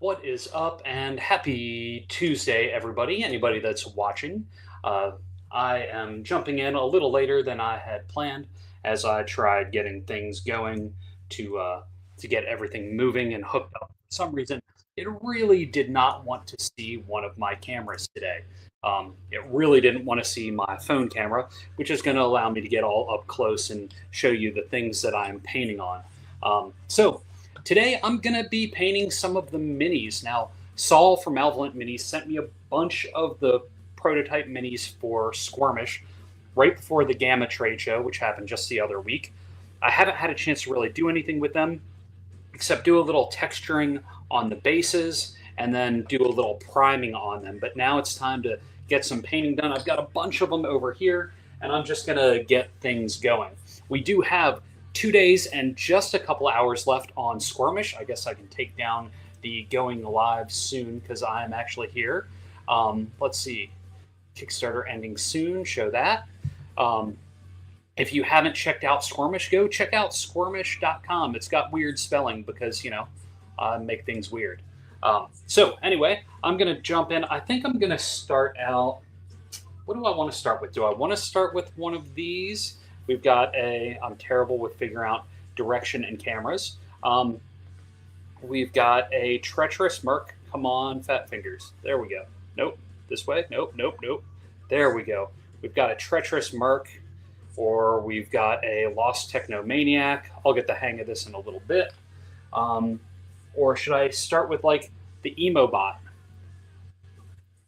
What is up, and happy Tuesday, everybody, anybody that's watching. Uh, I am jumping in a little later than I had planned as I tried getting things going to get everything moving and hooked up. For some reason, it really did not want to see one of my cameras today. It really didn't want to see my phone camera, which is going to allow me to get all up close and show you the things that I'm painting on. So today I'm going to be painting some of the minis. Now, Saul from Malevolent Minis sent me a bunch of the prototype minis for Sqwurmish right before the Gamma trade show, which happened just the other week. I haven't had a chance to really do anything with them except do a little texturing on the bases and then do a little priming on them. But now it's time to get some painting done. I've got a bunch of them over here, and I'm just going to get things going. We do have 2 days and just a couple hours left on Sqwurmish. I guess I can take down the going live soon because I am actually here. Let's see. Kickstarter ending soon. Show that. If you haven't checked out Sqwurmish, go check out sqwurmish.com. It's got weird spelling because, I make things weird. So anyway, I'm going to jump in. I think I'm going to start out. What do I want to start with? Do I want to start with one of these? We've got I'm terrible with figuring out direction and cameras. We've got a treacherous Merc. Come on, fat fingers. There we go. Nope. This way. Nope, nope, nope. There we go. We've got a treacherous Merc, or we've got a lost technomaniac. I'll get the hang of this in a little bit. Or should I start with like the emo bot?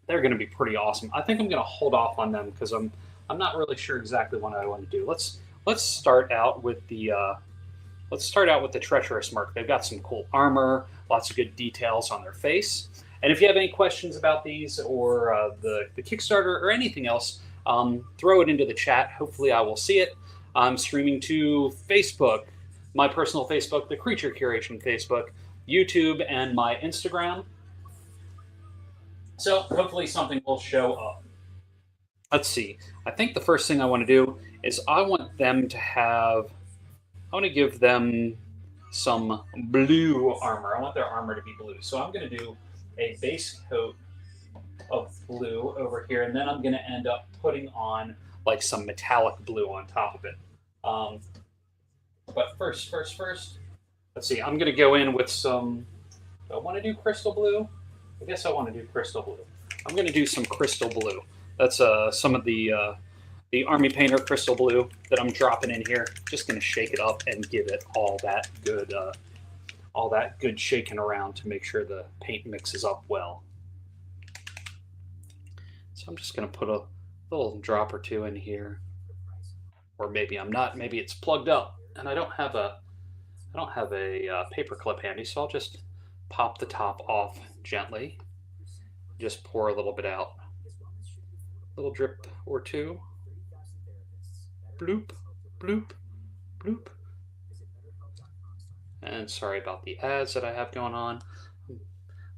They're going to be pretty awesome. I think I'm going to hold off on them because I'm not really sure exactly what I want to do. Let's start out with the treacherous Merc. They've got some cool armor, lots of good details on their face. And if you have any questions about these or the Kickstarter or anything else, throw it into the chat. Hopefully I will see it. I'm streaming to Facebook, my personal Facebook, the Creature Curation Facebook, YouTube, and my Instagram. So hopefully something will show up. Let's see. I think the first thing I want to do is I want to give them some blue armor. I want their armor to be blue. So I'm going to do a base coat of blue over here, and then I'm going to end up putting on like some metallic blue on top of it. But first, let's see. I'm going to go in with some. Do I want to do crystal blue? I guess I want to do crystal blue. I'm going to do some crystal blue. That's some of the Army Painter crystal blue that I'm dropping in here. Just going to shake it up and give it all that good shaking around to make sure the paint mixes up well. So I'm just going to put a little drop or two in here, or maybe I'm not. Maybe it's plugged up, and I don't have a paper clip handy, so I'll just pop the top off gently. Just pour a little bit out, a little drip or two. Bloop, bloop, bloop. And sorry about the ads that I have going on. I'm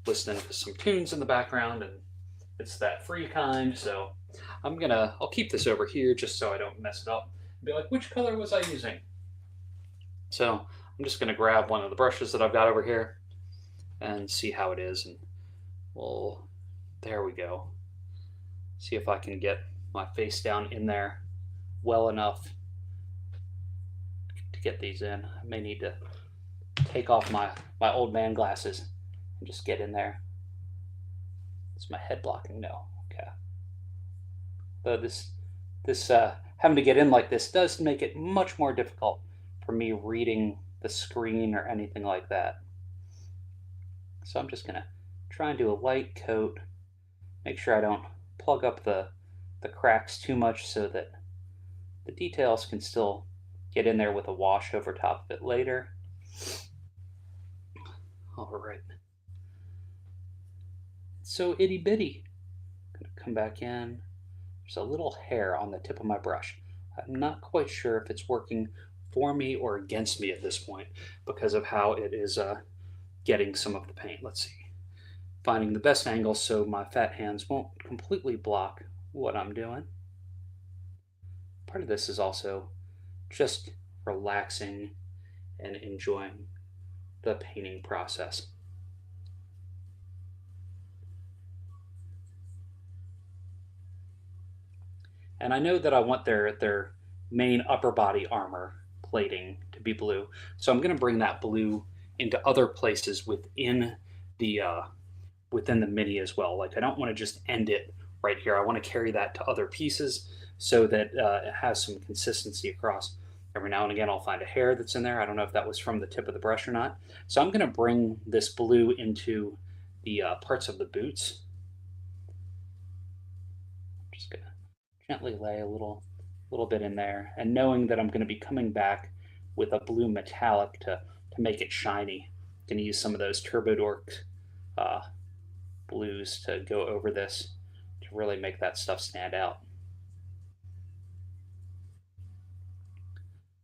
listening to some tunes in the background, and it's that free kind, so I'll keep this over here just so I don't mess it up. Be like, which color was I using? So I'm just gonna grab one of the brushes that I've got over here and see how it is, and there we go. See if I can get my face down in there well enough to get these in. I may need to take off my old man glasses and just get in there. Is my head blocking? No. Okay. Though this having to get in like this does make it much more difficult for me reading the screen or anything like that. So I'm just gonna try and do a light coat, make sure I don't plug up the cracks too much so that the details can still get in there with a wash over top of it later. All right. So itty bitty. Gonna come back in. There's a little hair on the tip of my brush. I'm not quite sure if it's working for me or against me at this point because of how it is getting some of the paint. Let's see. Finding the best angle so my fat hands won't completely block what I'm doing. Part of this is also just relaxing and enjoying the painting process. And I know that I want their main upper body armor plating to be blue, so I'm going to bring that blue into other places the within the mini as well. Like I don't want to just end it right here. I want to carry that to other pieces so that it has some consistency across. Every now and again, I'll find a hair that's in there. I don't know if that was from the tip of the brush or not. So I'm going to bring this blue into the parts of the boots. I'm just going to gently lay little bit in there, and knowing that I'm going to be coming back with a blue metallic to make it shiny. I'm going to use some of those Turbo Dork uh, blues to go over this to really make that stuff stand out.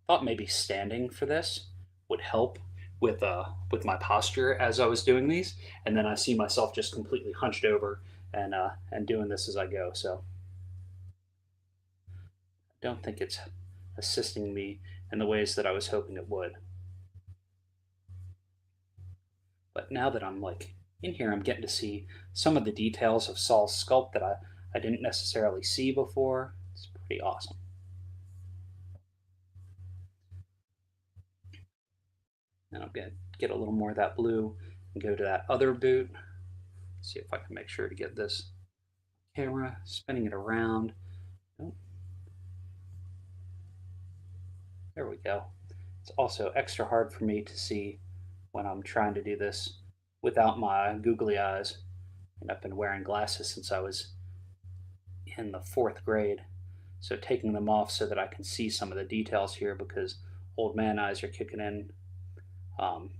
Thought maybe standing for this would help with my posture as I was doing these, and then I see myself just completely hunched over and doing this as I go. So I don't think it's assisting me in the ways that I was hoping it would. But now that I'm like in here, I'm getting to see some of the details of Saul's sculpt that I didn't necessarily see before. It's pretty awesome. And I'm going to get a little more of that blue and go to that other boot. See if I can make sure to get this camera spinning it around. Oh, there we go. It's also extra hard for me to see when I'm trying to do this without my googly eyes. And I've been wearing glasses since I was in the fourth grade. So taking them off so that I can see some of the details here because old man eyes are kicking in. Um,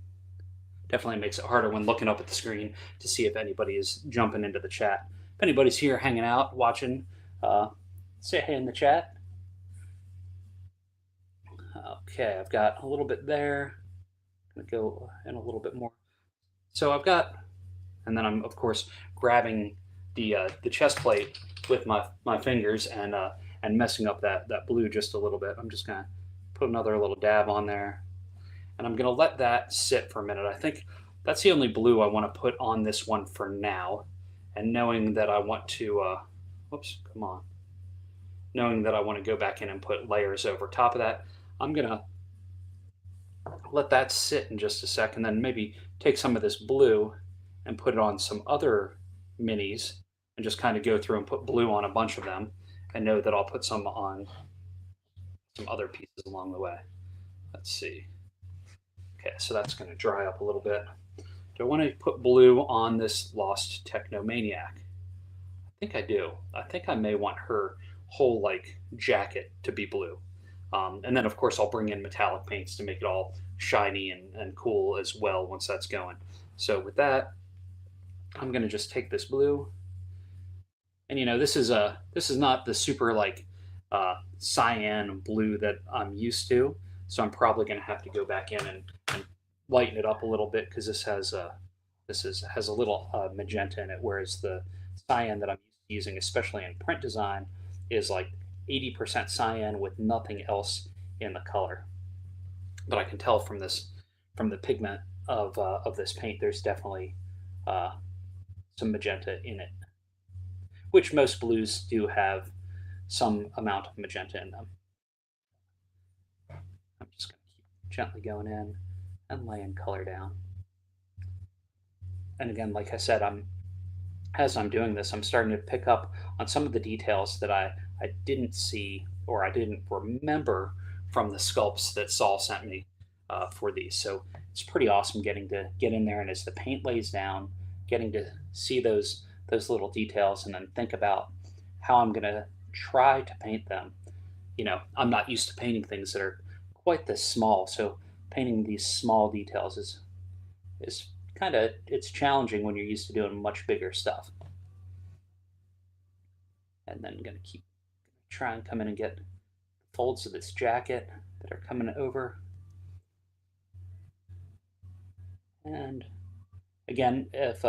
Definitely makes it harder when looking up at the screen to see if anybody is jumping into the chat. If anybody's here hanging out, watching, say hey in the chat. Okay, I've got a little bit there. I'm gonna go in a little bit more. So I've got, and then I'm of course grabbing the chest plate with my fingers and messing up that blue just a little bit. I'm just gonna put another little dab on there, and I'm gonna let that sit for a minute. I think that's the only blue I want to put on this one for now, and knowing that I want to, whoops, come on, knowing that I want to go back in and put layers over top of that, I'm gonna let that sit in just a second, then maybe take some of this blue and put it on some other minis and just kind of go through and put blue on a bunch of them and know that I'll put some on some other pieces along the way. Let's see. Okay, so that's going to dry up a little bit. Do I want to put blue on this Lost Technomaniac? I think I do. I think I may want her whole like jacket to be blue. And then of course I'll bring in metallic paints to make it all shiny and cool as well once that's going. So with that, I'm gonna just take this blue, and this is not the super like cyan blue that I'm used to. So I'm probably gonna have to go back in and lighten it up a little bit because has a little magenta in it, whereas the cyan that I'm using, especially in print design, is like 80% cyan with nothing else in the color. But I can tell from the pigment of this paint, there's definitely uh, some magenta in it, which most blues do have some amount of magenta in them. I'm just going to keep gently going in and laying color down. And again, like I said, as I'm doing this, I'm starting to pick up on some of the details that I didn't see or I didn't remember from the sculpts that Saul sent me for these. So it's pretty awesome getting to get in there, and as the paint lays down, getting to see those little details and then think about how I'm going to try to paint them. I'm not used to painting things that are quite this small, so painting these small details is kind of it's challenging when you're used to doing much bigger stuff. And then I'm going to keep try and come in and get folds of this jacket that are coming over. And again, if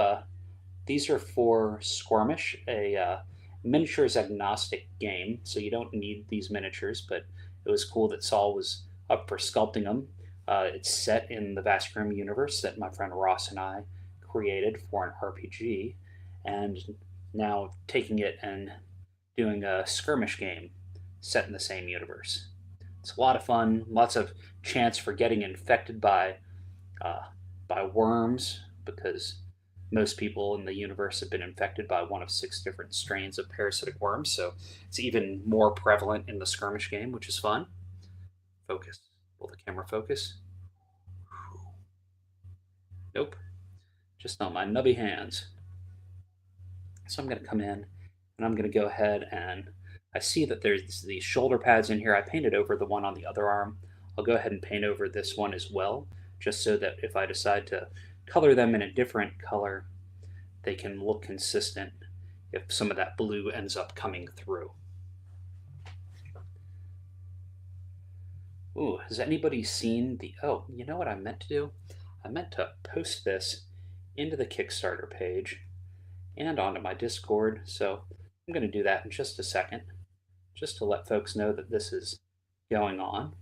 these are for Sqwurmish, a miniatures agnostic game, so you don't need these miniatures, but it was cool that Saul was up for sculpting them. It's set in the Vascrum universe that my friend Ross and I created for an RPG, and now taking it and doing a skirmish game set in the same universe. It's a lot of fun, lots of chance for getting infected uh, by worms because most people in the universe have been infected by one of 6 different strains of parasitic worms, so it's even more prevalent in the skirmish game, which is fun. Focus. Will the camera focus? Nope. Just on my nubby hands. So I'm going to come in and I'm going to go ahead and I see that there's these shoulder pads in here. I painted over the one on the other arm. I'll go ahead and paint over this one as well, just so that if I decide to color them in a different color, they can look consistent if some of that blue ends up coming through. Ooh, has anybody seen the, oh, you know what I meant to do? I meant to post this into the Kickstarter page and onto my Discord, so I'm going to do that in just a second, just to let folks know that this is going on.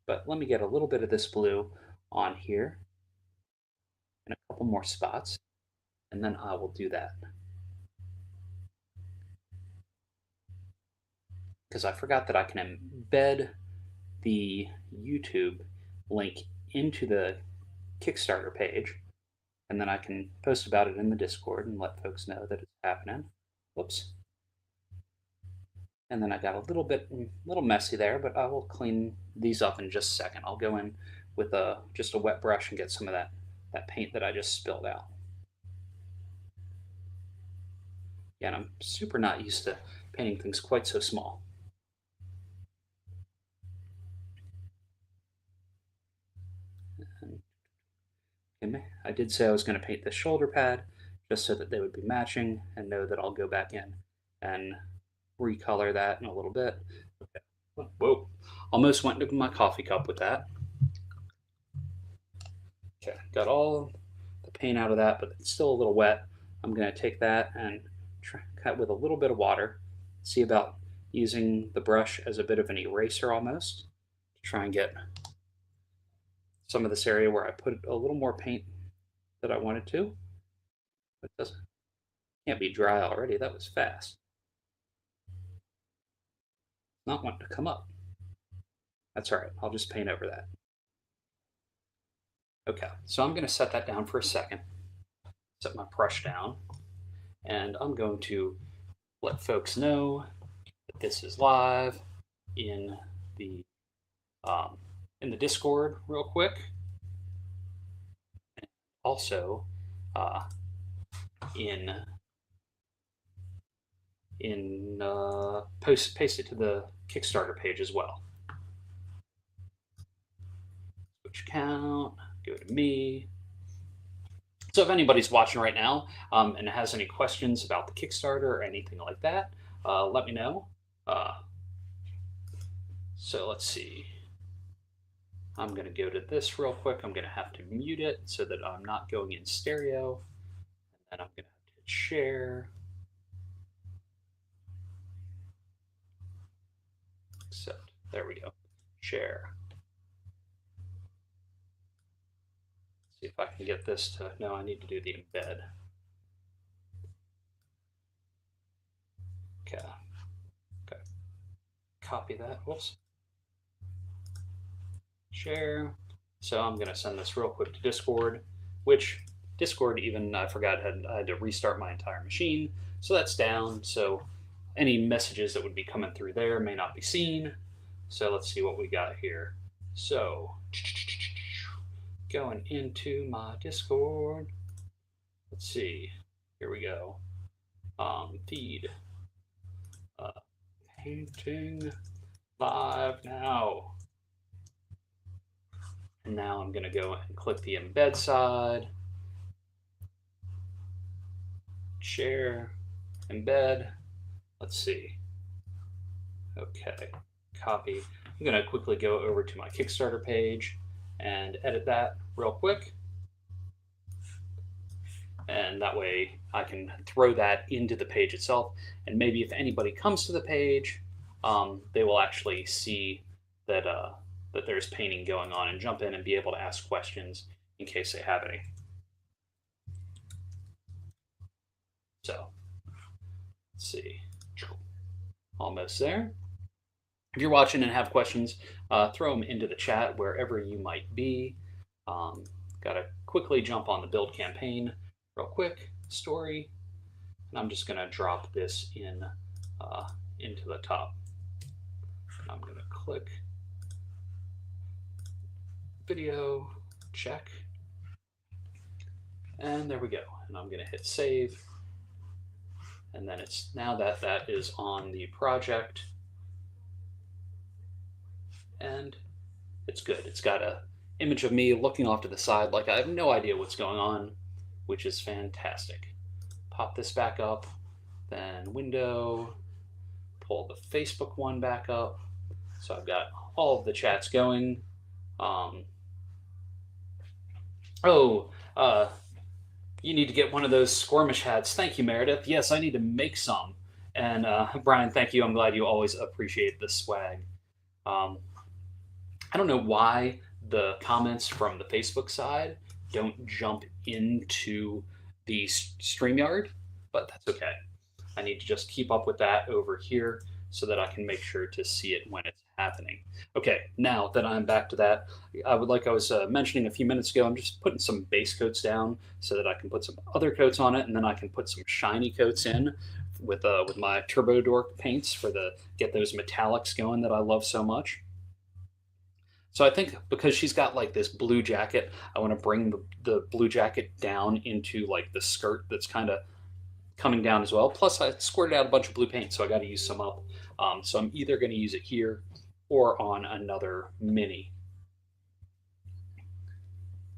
But let me get a little bit of this blue on here and a couple more spots, and then I will do that. Because I forgot that I can embed the YouTube link into the Kickstarter page, and then I can post about it in the Discord and let folks know that it's happening. Whoops. And then I got a little messy there, but I will clean these up in just a second. I'll go in with just a wet brush and get some of that paint that I just spilled out. Yeah, and I'm super not used to painting things quite so small. And I did say I was going to paint the shoulder pad just so that they would be matching, and know that I'll go back in and recolor that in a little bit. Okay. Whoa, almost went into my coffee cup with that. Okay, got all the paint out of that, but it's still a little wet. I'm going to take that and cut with a little bit of water, see about using the brush as a bit of an eraser almost, to try and get some of this area where I put a little more paint that I wanted to. But it can't be dry already. That was fast. Not wanting to come up. That's all right. I'll just paint over that. Okay, so I'm going to set that down for a second. Set my brush down, and I'm going to let folks know that this is live in the Discord real quick. And also paste it to the Kickstarter page as well. Switch count, go to me. So if anybody's watching right now and has any questions about the Kickstarter or anything like that, let me know. So let's see. I'm going to go to this real quick. I'm going to have to mute it so that I'm not going in stereo. And then I'm going to have to hit share. Accept. There we go. Share. See if I can get this to, no, I need to do the embed. Okay. Okay. Copy that. Whoops. Share. So I'm going to send this real quick to Discord, which Discord even, I forgot, I had to restart my entire machine. So that's down. So any messages that would be coming through there may not be seen. So let's see what we got here. So going into my Discord. Let's see. Here we go. Feed. Painting live now. And now I'm going to go and click the embed side. Share. Embed. Let's see. Okay. Copy. I'm going to quickly go over to my Kickstarter page and edit that real quick. And that way I can throw that into the page itself. And maybe if anybody comes to the page, they will actually see that, that there's painting going on and jump in and be able to ask questions in case they have any. So Let's see. Almost there. If you're watching and have questions, throw them into the chat wherever you might be. Um, Got to quickly jump on the build campaign real quick. Story. And I'm just going to drop this in into the top. I'm going to click video, check. And there we go. And I'm going to hit save. And then it's now that that is on the project. And it's good. It's got a image of me looking off to the side like I have no idea what's going on, which is fantastic. Pop this back up, then window, pull the Facebook one back up. So I've got all of the chats going. Oh, you need to get one of those Sqwurmish hats. Thank you, Meredith. Yes, I need to make some. And Brian, thank you. I'm glad you always appreciate the swag. I don't know why the comments from the Facebook side don't jump into the StreamYard, but that's okay. I need to just keep up with that over here so that I can make sure to see it when it's happening. Okay, now that I'm back to that, I was mentioning a few minutes ago, I'm just putting some base coats down so that I can put some other coats on it, and then I can put some shiny coats in with my Turbo Dork paints for get those metallics going that I love so much. So I think because she's got like this blue jacket, I want to bring the blue jacket down into like the skirt that's kind of coming down as well. Plus, I squirted out a bunch of blue paint, so I got to use some up. So I'm either going to use it here or on another mini.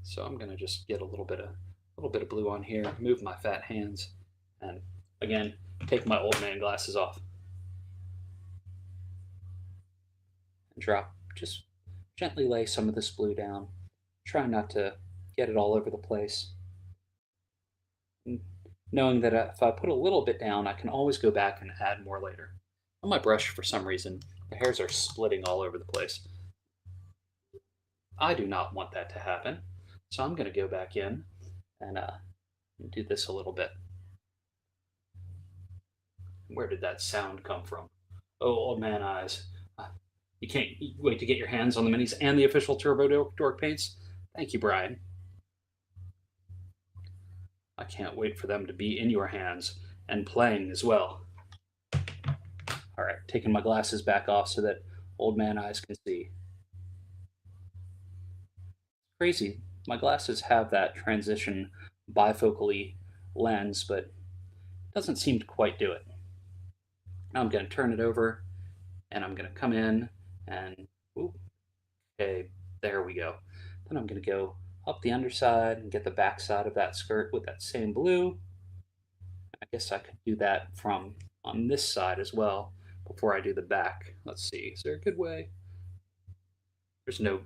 So I'm going to just get a little bit of blue on here, move my fat hands, and again, take my old man glasses off. And drop, just gently lay some of this blue down. Try not to get it all over the place. Knowing that if I put a little bit down, I can always go back and add more later. On my brush, for some reason, the hairs are splitting all over the place. I do not want that to happen, so I'm going to go back in and do this a little bit. Where did that sound come from? Oh, old man eyes. You can't wait to get your hands on the minis and the official Turbo Dork paints. Thank you, Brian. I can't wait for them to be in your hands and playing as well. All right, taking my glasses back off so that old man eyes can see. Crazy. My glasses have that transition bifocally lens, but it doesn't seem to quite do it. Now I'm going to turn it over, and I'm going to come in and, okay, there we go. Then I'm going to go up the underside and get the back side of that skirt with that same blue. I guess I could do that from on this side as well before I do the back. Let's see, is there a good way? There's no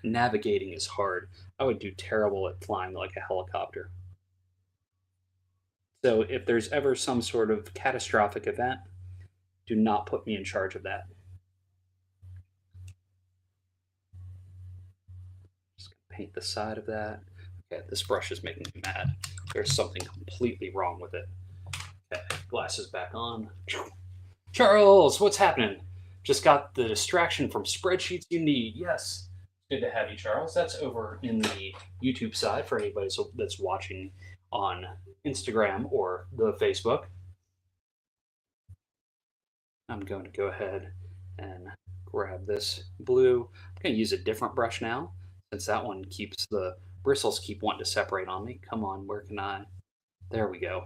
navigating is hard. I would do terrible at flying like a helicopter. So if there's ever some sort of catastrophic event, do not put me in charge of that. Just gonna paint the side of that. Okay, this brush is making me mad. There's something completely wrong with it. Okay, glasses back on. Charles, what's happening? Just got the distraction from spreadsheets you need. Yes, good to have you, Charles. That's over in the YouTube side for anybody that's watching on Instagram or the Facebook. I'm going to go ahead and grab this blue. I'm going to use a different brush now since that one keeps the bristles keep wanting to separate on me. Come on, where can I? There we go.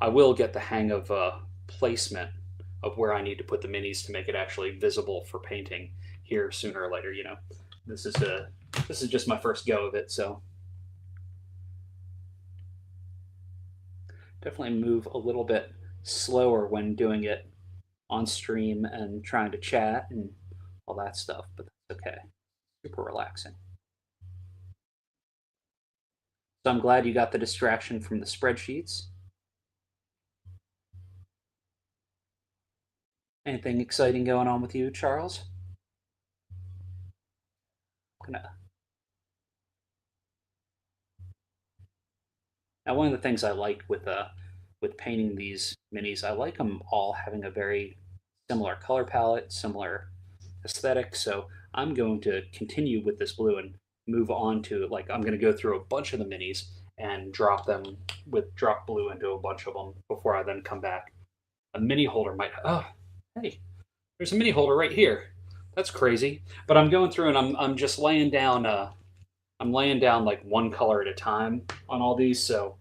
I will get the hang of placement of where I need to put the minis to make it actually visible for painting here sooner or later. You know, this is just my first go of it, so definitely move a little bit slower when doing it on stream and trying to chat and all that stuff, but that's okay. Super relaxing. So I'm glad you got the distraction from the spreadsheets. Anything exciting going on with you, Charles? Now, one of the things I like with with painting these minis. I like them all having a very similar color palette, similar aesthetic. So I'm going to continue with this blue and move on to, like, I'm going to go through a bunch of the minis and drop them with drop blue into a bunch of them before I then come back. A mini holder might, oh, hey, there's a mini holder right here. That's crazy. But I'm going through and I'm just laying down I'm laying down like one color at a time on all these. So,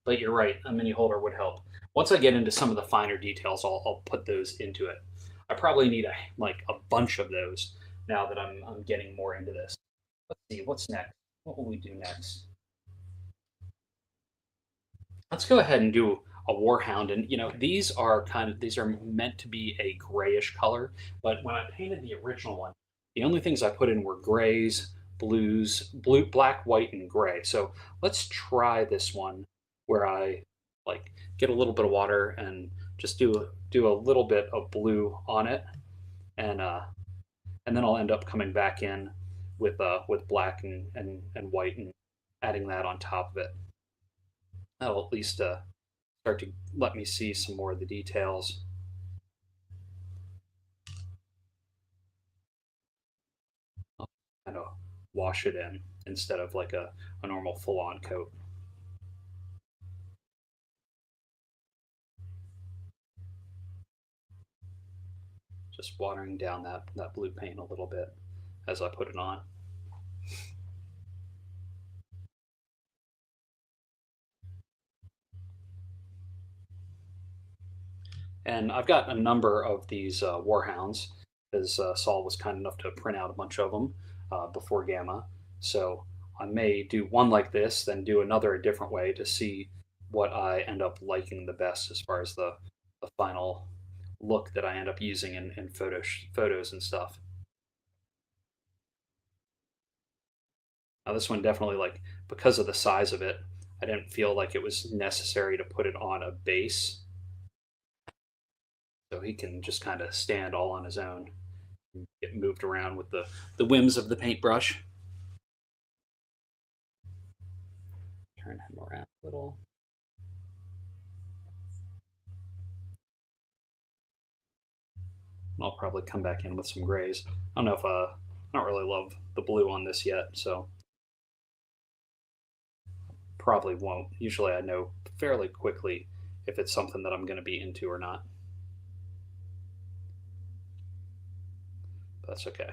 but you're right, a mini holder would help. Once I get into some of the finer details, I'll put those into it. I probably need a bunch of those now that I'm getting more into this. Let's see what's next. What will we do next? Let's go ahead and do a warhound. And these are meant to be a grayish color, but when I painted the original one, the only things I put in were grays, blues, blue, black, white, and gray. So let's try this one where I like get a little bit of water and just do a little bit of blue on it, and and then I'll end up coming back in with black and white and adding that on top of it. That'll at least start to let me see some more of the details. I'll kind of wash it in instead of like a normal full-on coat. Just watering down that blue paint a little bit as I put it on. And I've got a number of these warhounds because Saul was kind enough to print out a bunch of them before Gamma. So I may do one like this, then do another a different way to see what I end up liking the best as far as the final look that I end up using in photos and stuff. Now this one definitely, like, because of the size of it, I didn't feel like it was necessary to put it on a base, so he can just kind of stand all on his own, get moved around with the whims of the paintbrush. Turn him around a little. I'll probably come back in with some grays. I don't know if I don't really love the blue on this yet, so probably won't. Usually I know fairly quickly if it's something that I'm going to be into or not. But that's okay.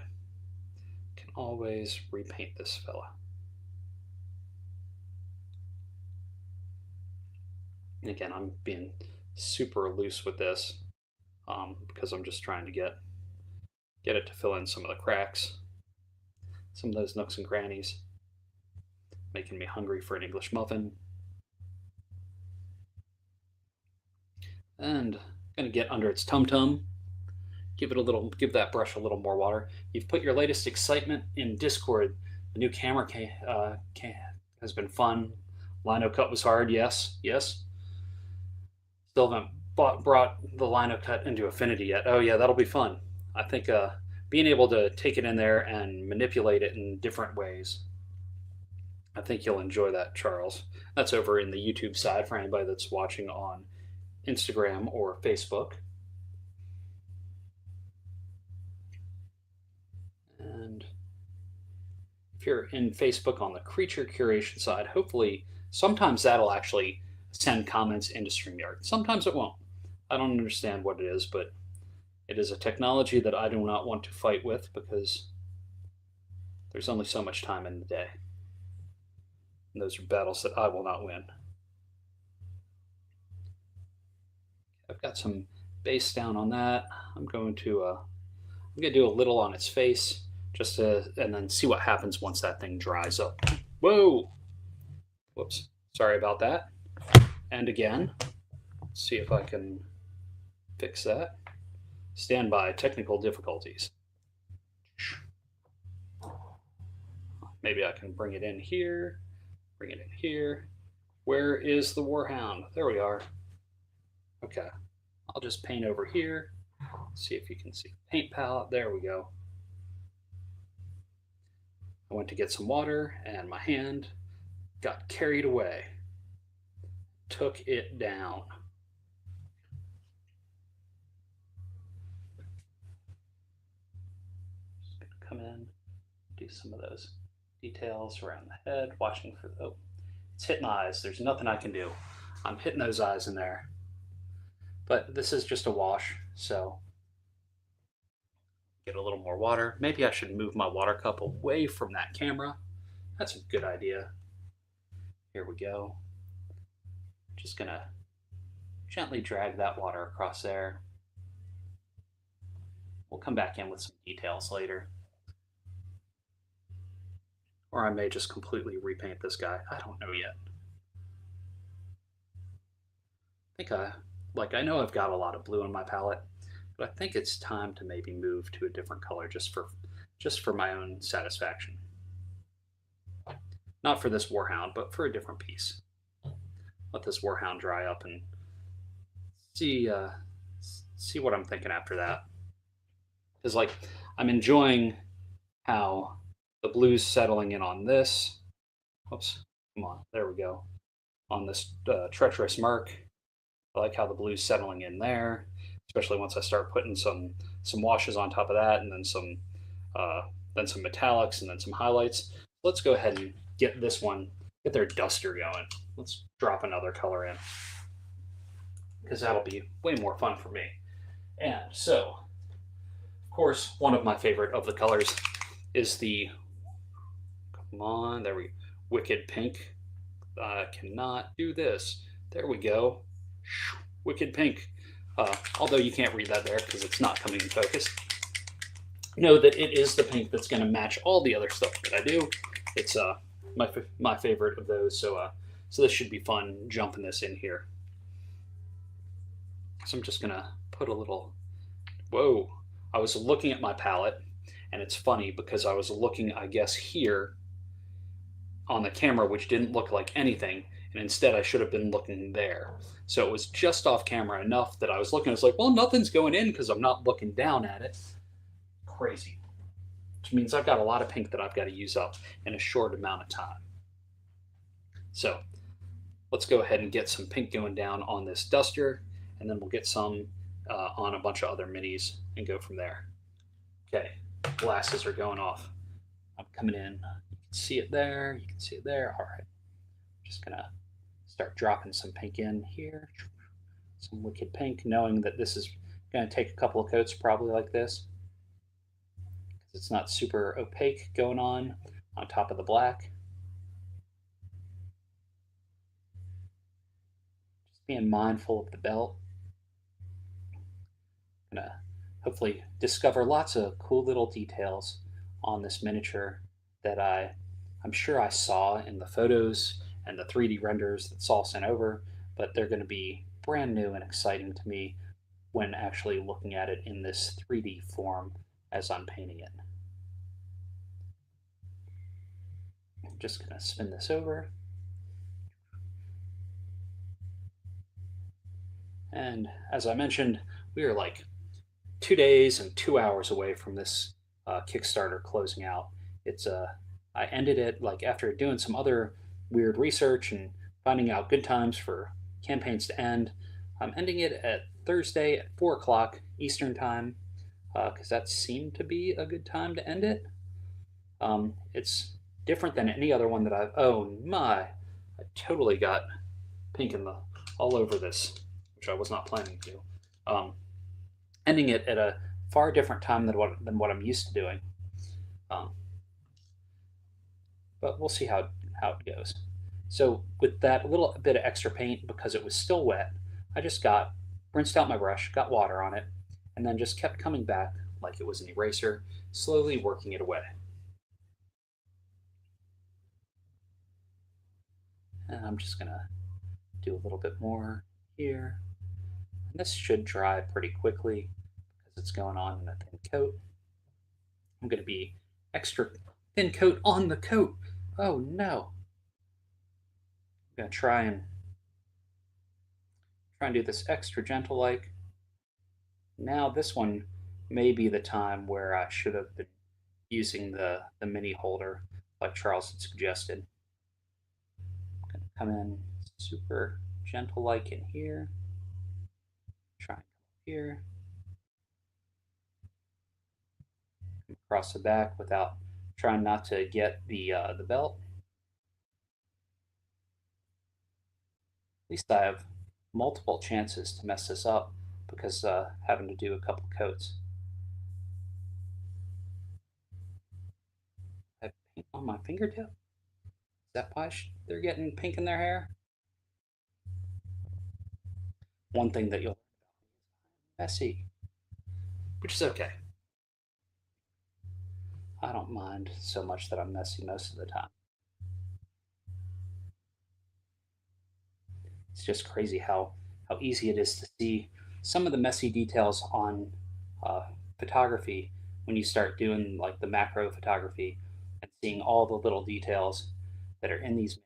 Can always repaint this fella. And again, I'm being super loose with this because I'm just trying to get it to fill in some of the cracks, some of those nooks and crannies, making me hungry for an English muffin. And gonna get under its tum tum, give that brush a little more water. You've put your latest excitement in Discord. The new camera has been fun. Lino cut was hard. Yes, yes. Still haven't brought the lino cut into Affinity yet. Oh yeah, that'll be fun. I think being able to take it in there and manipulate it in different ways. I think you'll enjoy that, Charles. That's over in the YouTube side for anybody that's watching on Instagram or Facebook. And if you're in Facebook on the creature curation side, hopefully sometimes that'll actually send comments into StreamYard. Sometimes it won't. I don't understand what it is, but it is a technology that I do not want to fight with because there's only so much time in the day. And those are battles that I will not win. I've got some base down on that. I'm going to do a little on its face just to, and then see what happens once that thing dries up. Whoa! Whoops. Sorry about that. And again, let's see if I can fix that. Stand by, technical difficulties. Maybe I can bring it in here, bring it in here. Where is the Warhound? There we are. Okay, I'll just paint over here. See if you can see the paint palette. There we go. I went to get some water and my hand got carried away. took it down. Just gonna come in, do some of those details around the head, watching for the, oh, it's hitting eyes. There's nothing I can do. I'm hitting those eyes in there. But this is just a wash, so get a little more water. Maybe I should move my water cup away from that camera. That's a good idea. Here we go. Just gonna gently drag that water across there. We'll come back in with some details later. Or I may just completely repaint this guy. I don't know yet. I think I know I've got a lot of blue in my palette, but I think it's time to maybe move to a different color just for my own satisfaction. Not for this Warhound, but for a different piece. Let this Warhound dry up and see see what I'm thinking after that. Because like I'm enjoying how the blue's settling in on this. Whoops, come on, there we go. On this treacherous Merc, I like how the blue's settling in there, especially once I start putting some washes on top of that, and uh, then some metallics, and then some highlights. Let's go ahead and get this one, get their duster going. Let's drop another color in because that'll be way more fun for me. And so, of course, one of my favorite of the colors is the, come on, there we, Wicked Pink. I cannot do this. There we go. Wicked Pink. Although you can't read that there because it's not coming in focus. Know that it is the pink that's going to match all the other stuff that I do. It's my favorite of those. So this should be fun jumping this in here. So I'm just going to put a little. Whoa! I was looking at my palette, and it's funny because I was looking, I guess, here on the camera, which didn't look like anything, and instead I should have been looking there. So it was just off camera enough that I was looking. I was like, well, nothing's going in because I'm not looking down at it. Crazy. Which means I've got a lot of pink that I've got to use up in a short amount of time. So let's go ahead and get some pink going down on this duster, and then we'll get some on a bunch of other minis and go from there. Okay, glasses are going off. I'm coming in. You can see it there. You can see it there. All right. Just gonna start dropping some pink in here. Some Wicked Pink, knowing that this is gonna take a couple of coats probably like this. Because it's not super opaque going on top of the black. Just being mindful of the belt. Gonna hopefully discover lots of cool little details on this miniature that I'm sure I saw in the photos and the 3D renders that Saul sent over, but they're going to be brand new and exciting to me when actually looking at it in this 3D form as I'm painting it. I'm just going to spin this over. And as I mentioned, we are like 2 days and 2 hours away from this Kickstarter closing out. It's I ended it like after doing some other weird research and finding out good times for campaigns to end. I'm ending it at Thursday at 4 o'clock Eastern time because that seemed to be a good time to end it. It's different than any other one that I've. Oh my! I totally got pink in the all over this, which I was not planning to. Ending it at a far different time than what I'm used to doing. Um, but we'll see how it goes. So with that little bit of extra paint, because it was still wet, I just rinsed out my brush, got water on it, and then just kept coming back like it was an eraser, slowly working it away. And I'm just gonna do a little bit more here. And this should dry pretty quickly because it's going on in a thin coat. I'm gonna be extra thin coat on the coat. Oh no. I'm gonna try and do this extra gentle like. Now this one may be the time where I should have been using the mini holder like Charles had suggested. I'm gonna come in super gentle like in here. Triangle here. Across the back without trying not to get the belt. At least I have multiple chances to mess this up because having to do a couple coats. I have paint on my fingertip. Is that why they're getting pink in their hair? One thing that you'll messy, which is okay. I don't mind so much that I'm messy most of the time. It's just crazy how easy it is to see some of the messy details on uh, photography when you start doing like the macro photography and seeing all the little details that are in these minis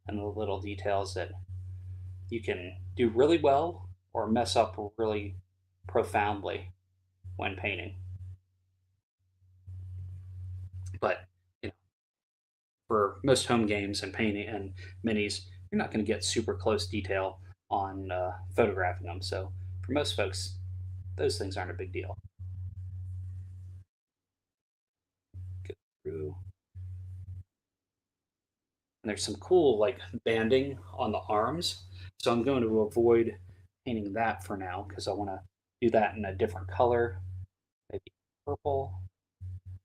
and the little details that you can do really well or mess up really profoundly when painting. But you know, for most home games and painting and minis, you're not going to get super close detail on photographing them. So for most folks, those things aren't a big deal. Go through, and there's some cool like banding on the arms. So I'm going to avoid painting that for now because I want to do that in a different color, maybe purple,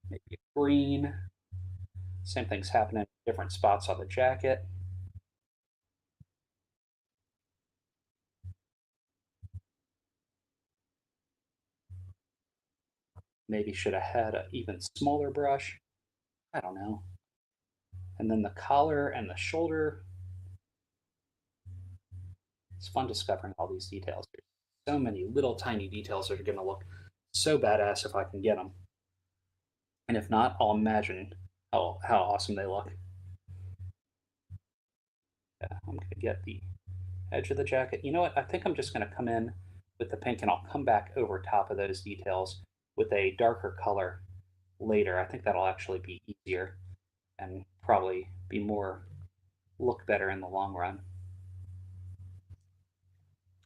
maybe green. Same thing's happening in different spots on the jacket. Maybe should have had an even smaller brush. I don't know. And then the collar and the shoulder. It's fun discovering all these details. There's so many little tiny details that are going to look so badass if I can get them. And if not, I'll imagine how awesome they look. Yeah, I'm going to get the edge of the jacket. You know what? I think I'm just going to come in with the pink and I'll come back over top of those details with a darker color later. I think that'll actually be easier and probably be more look better in the long run.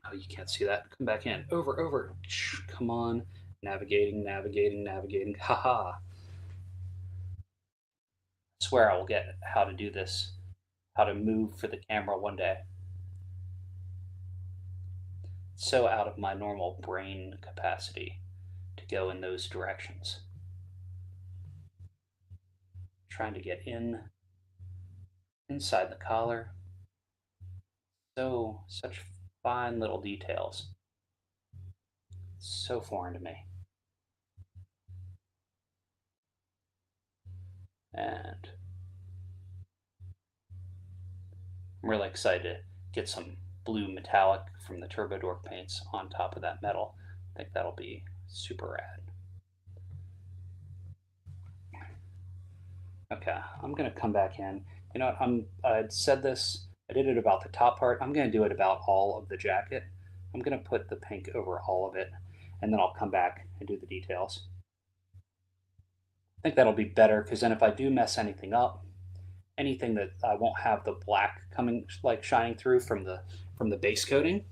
Oh, you can't see that. Come back in. Over, over. Come on. Navigating, navigating, navigating. Haha. I swear I will get how to do this, how to move for the camera one day. So out of my normal brain capacity to go in those directions. Trying to get inside the collar. Such fine little details. So foreign to me. And I'm really excited to get some blue metallic from the Turbo Dork paints on top of that metal. I think that'll be super rad. Okay, I'm gonna come back in. You know what? I said this. I did it about the top part. I'm gonna do it about all of the jacket. I'm gonna put the pink over all of it, and then I'll come back and do the details. I think that'll be better because then if I do mess anything up, anything that I won't have the black coming like shining through from the base coating.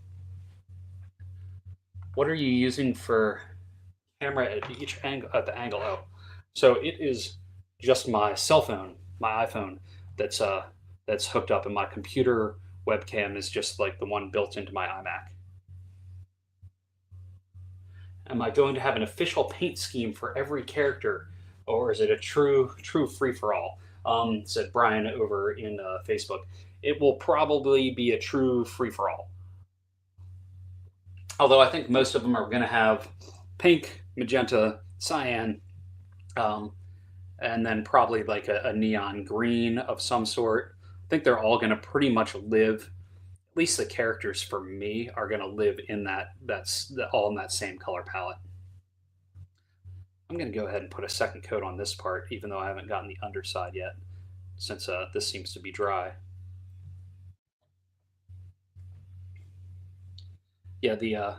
What are you using for camera at each angle at the angle? Oh, so it is just my cell phone, my iPhone that's hooked up, and my computer webcam is just like the one built into my iMac. Am I going to have an official paint scheme for every character, or is it a true free for all? Said Brian over in Facebook. It will probably be a true free for all. Although I think most of them are going to have pink, magenta, cyan, um, and then probably like a neon green of some sort. I think they're all going to pretty much live. At least the characters for me are going to live in that's all in that same color palette. I'm going to go ahead and put a second coat on this part, even though I haven't gotten the underside yet, since this seems to be dry. Yeah, the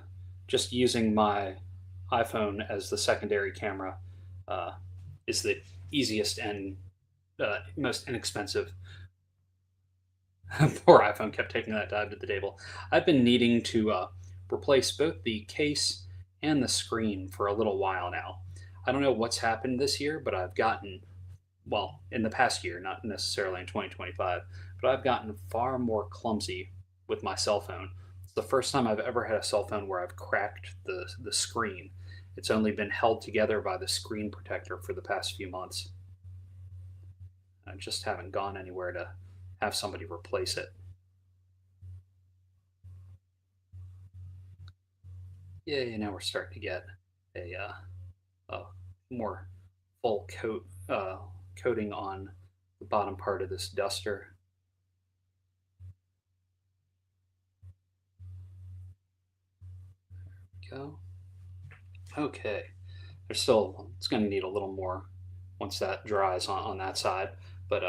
just using my iPhone as the secondary camera uh, is the easiest and most inexpensive Poor iPhone kept taking that dive to the table. I've been needing to replace both the case and the screen for a little while now. I don't know what's happened this year, but I've gotten, well, in the past year, not necessarily in 2025, but I've gotten far more clumsy with my cell phone. It's the first time I've ever had a cell phone where I've cracked the screen. It's only been held together by the screen protector for the past few months. I just haven't gone anywhere to have somebody replace it. Yeah, now we're starting to get a more full coating on the bottom part of this duster. Go. Okay. There's still, it's going to need a little more once that dries on that side. But,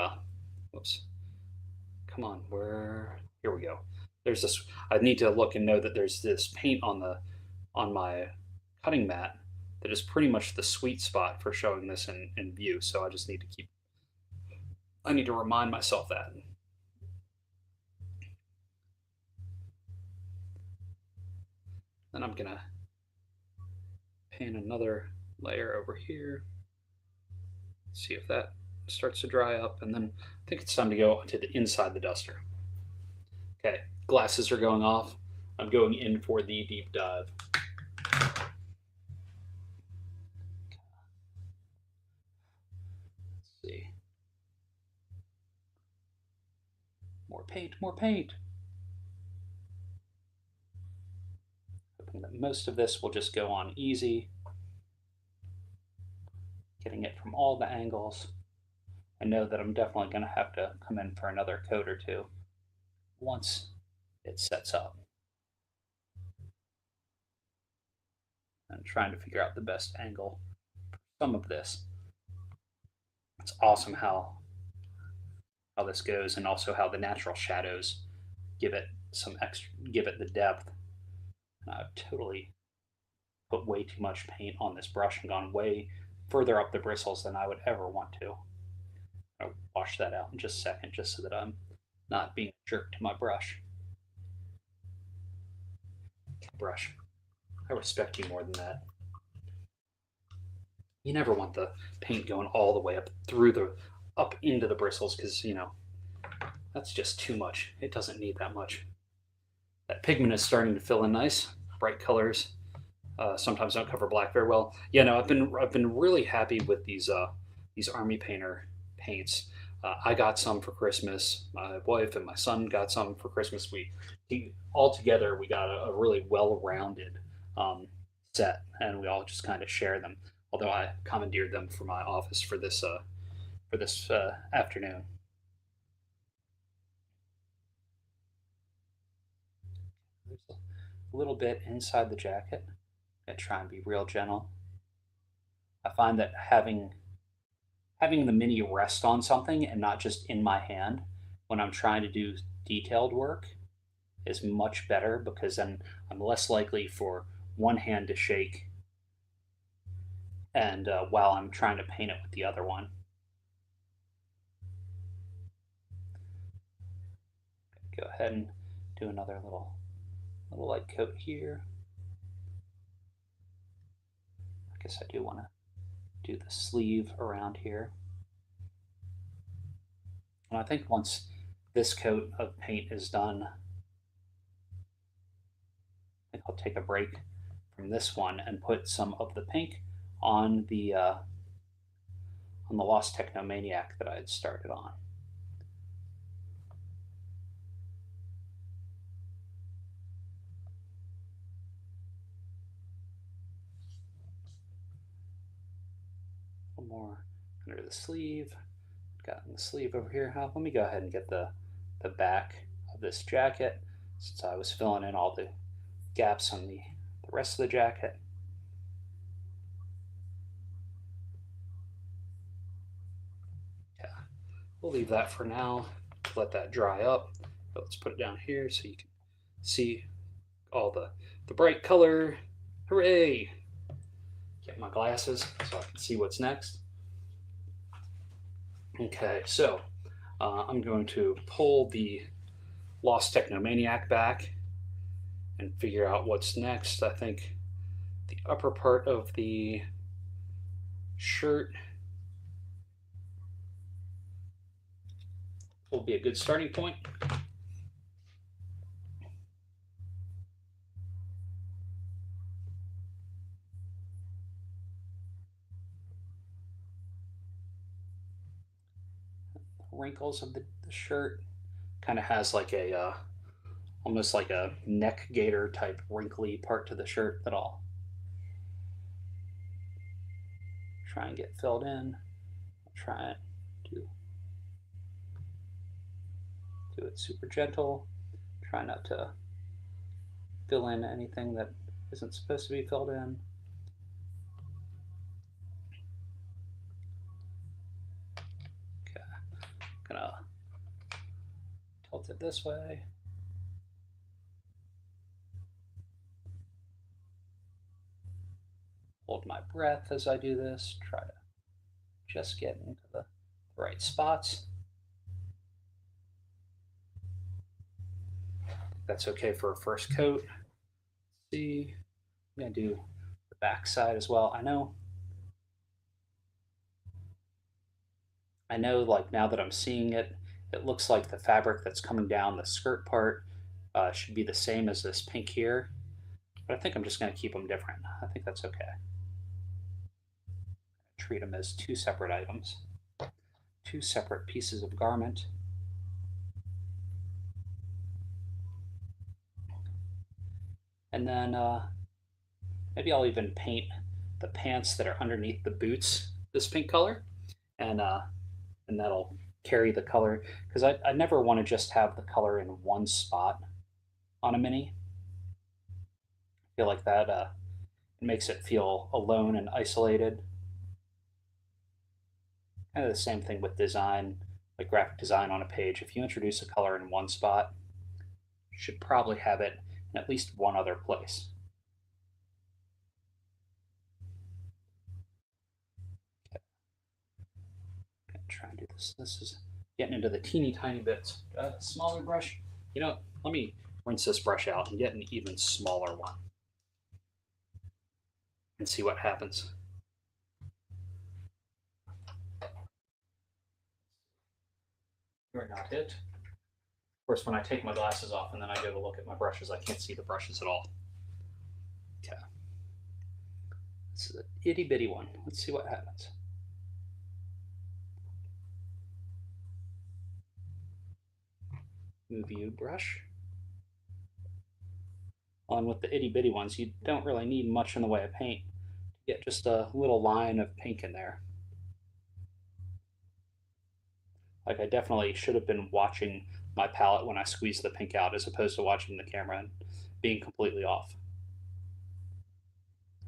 whoops. Come on. Here we go. There's this, I need to look and know that there's this paint on my cutting mat that is pretty much the sweet spot for showing this in view. So I just need to I need to remind myself that. Then I'm going to paint another layer over here. See if that starts to dry up, and then I think it's time to go to the inside the duster. Okay, glasses are going off. I'm going in for the deep dive. Let's see. More paint, more paint. Hoping that most of this will just go on easy. Getting it from all the angles. I know that I'm definitely going to have to come in for another coat or two once it sets up. I'm trying to figure out the best angle for some of this. It's awesome how this goes, and also how the natural shadows give it some extra, give it the depth. And I've totally put way too much paint on this brush and gone way further up the bristles than I would ever want to. I'll wash that out in just a second, just so that I'm not being a jerk to my brush. Brush, I respect you more than that. You never want the paint going all the way up through up into the bristles, because that's just too much. It doesn't need that much. That pigment is starting to fill in nice. Bright colors sometimes don't cover black very well. Yeah, no, I've been really happy with these Army Painter paints. I got some for Christmas. My wife and my son got some for Christmas. All together we got a really well-rounded um, set, and we all just kind of share them. Although I commandeered them for my office for this afternoon. There's a little bit inside the jacket. I try and be real gentle. I find that having the mini rest on something and not just in my hand when I'm trying to do detailed work is much better, because then I'm less likely for one hand to shake, and while I'm trying to paint it with the other one. Go ahead and do another little light coat here. I guess I do want to do the sleeve around here. And I think once this coat of paint is done, I think I'll take a break from this one and put some of the pink on the Lost Technomaniac that I had started on. A little more under the sleeve. Gotten the sleeve over here. Let me go ahead and get the back of this jacket, since I was filling in all the gaps on the rest of the jacket. Yeah, we'll leave that for now. Let that dry up. But let's put it down here so you can see all the bright color. Hooray! Get my glasses so I can see what's next. Okay, so I'm going to pull the Lost Technomaniac back and figure out what's next. I think the upper part of the shirt will be a good starting point. Wrinkles of the shirt kind of has like a almost like a neck gaiter type wrinkly part to the shirt that I'll try and get filled in. I'll try it do it super gentle. Try not to fill in anything that isn't supposed to be filled in. Okay, gonna tilt it this way. Hold my breath as I do this. Try to just get into the right spots. That's okay for a first coat. Let's see, I'm gonna do the back side as well. I know like now that I'm seeing it, it looks like the fabric that's coming down the skirt part should be the same as this pink here, but I think I'm just gonna keep them different. I think that's okay. Treat them as two separate items, two separate pieces of garment. And then maybe I'll even paint the pants that are underneath the boots this pink color, and that'll carry the color because I never want to just have the color in one spot on a mini. I feel like that it makes it feel alone and isolated. Kind of the same thing with design, like graphic design on a page. If you introduce a color in one spot, you should probably have it in at least one other place. Okay, try and do this. This is getting into the teeny tiny bits. A smaller brush. You know, let me rinse this brush out and get an even smaller one and see what happens. You're not it. Of course, when I take my glasses off and then I go to look at my brushes, I can't see the brushes at all. Okay. This is an itty bitty one. Let's see what happens. Move you, brush. On with the itty bitty ones, you don't really need much in the way of paint. Get just a little line of pink in there. Like I definitely should have been watching my palette when I squeezed the pink out as opposed to watching the camera and being completely off.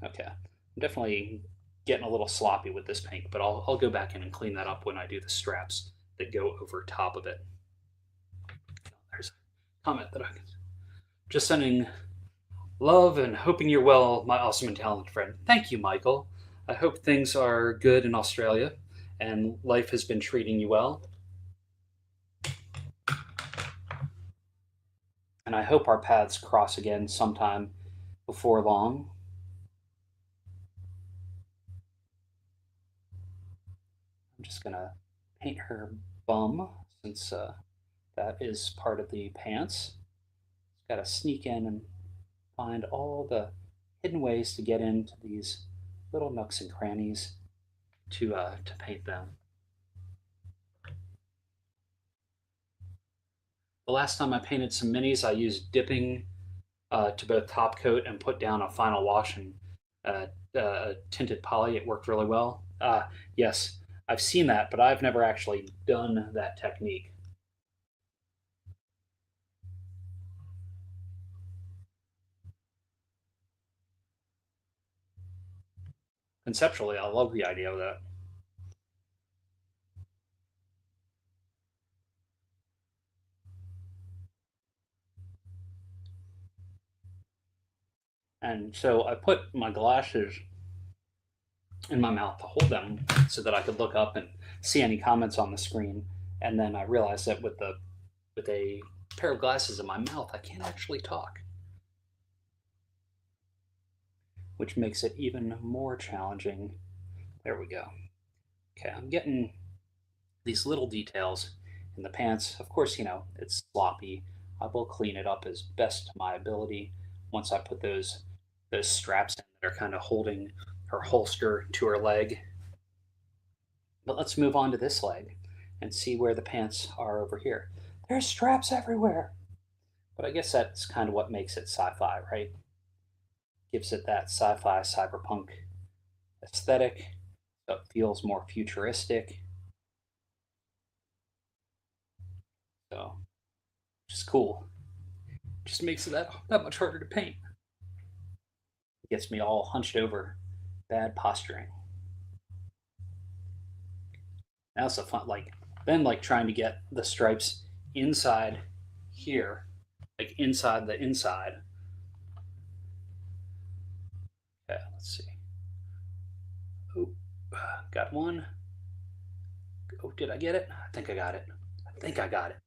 Okay, I'm definitely getting a little sloppy with this pink, but I'll go back in and clean that up when I do the straps that go over top of it. There's a comment that I can just sending love and hoping you're well, my awesome and talented friend. Thank you, Michael. I hope things are good in Australia and life has been treating you well. And I hope our paths cross again sometime before long. I'm just gonna paint her bum since that is part of the pants. Gotta sneak in and find all the hidden ways to get into these little nooks and crannies to paint them. The last time I painted some minis, I used dipping to both top coat and put down a final wash and tinted poly. It worked really well. Yes, I've seen that, but I've never actually done that technique. Conceptually, I love the idea of that. And so I put my glasses in my mouth to hold them so that I could look up and see any comments on the screen. And then I realized that with a pair of glasses in my mouth, I can't actually talk, which makes it even more challenging. There we go. Okay, I'm getting these little details in the pants. Of course, it's sloppy. I will clean it up as best to my ability once I put those straps in that are kind of holding her holster to her leg. But let's move on to this leg and see where the pants are over here. There's straps everywhere. But I guess that's kind of what makes it sci-fi, right? Gives it that sci-fi cyberpunk aesthetic. So it feels more futuristic. So just cool. Just makes it that much harder to paint. It gets me all hunched over. Bad posturing. That's a fun then trying to get the stripes inside here, like inside the inside. Okay, let's see. Oh, got one. Oh, did I get it? I think I got it. I think I got it.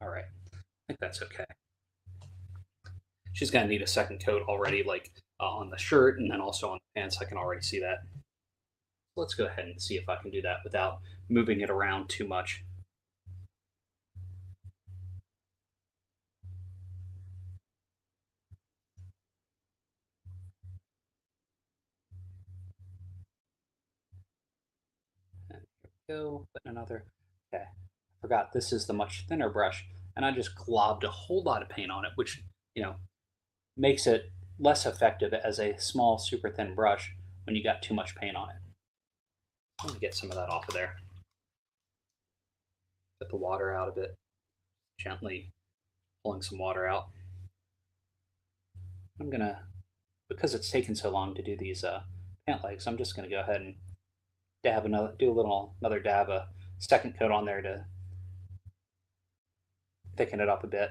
All right. I think that's okay. She's gonna need a second coat already, on the shirt and then also on the pants. I can already see that. Let's go ahead and see if I can do that without moving it around too much. And here we go. Put another. Okay. I forgot this is the much thinner brush, and I just globbed a whole lot of paint on it, which you know makes it less effective as a small, super thin brush when you got too much paint on it. Let me get some of that off of there. Get the water out of it, gently pulling some water out. I'm gonna, because it's taken so long to do these pant legs, I'm just gonna go ahead and do another dab, a second coat on there to thicken it up a bit.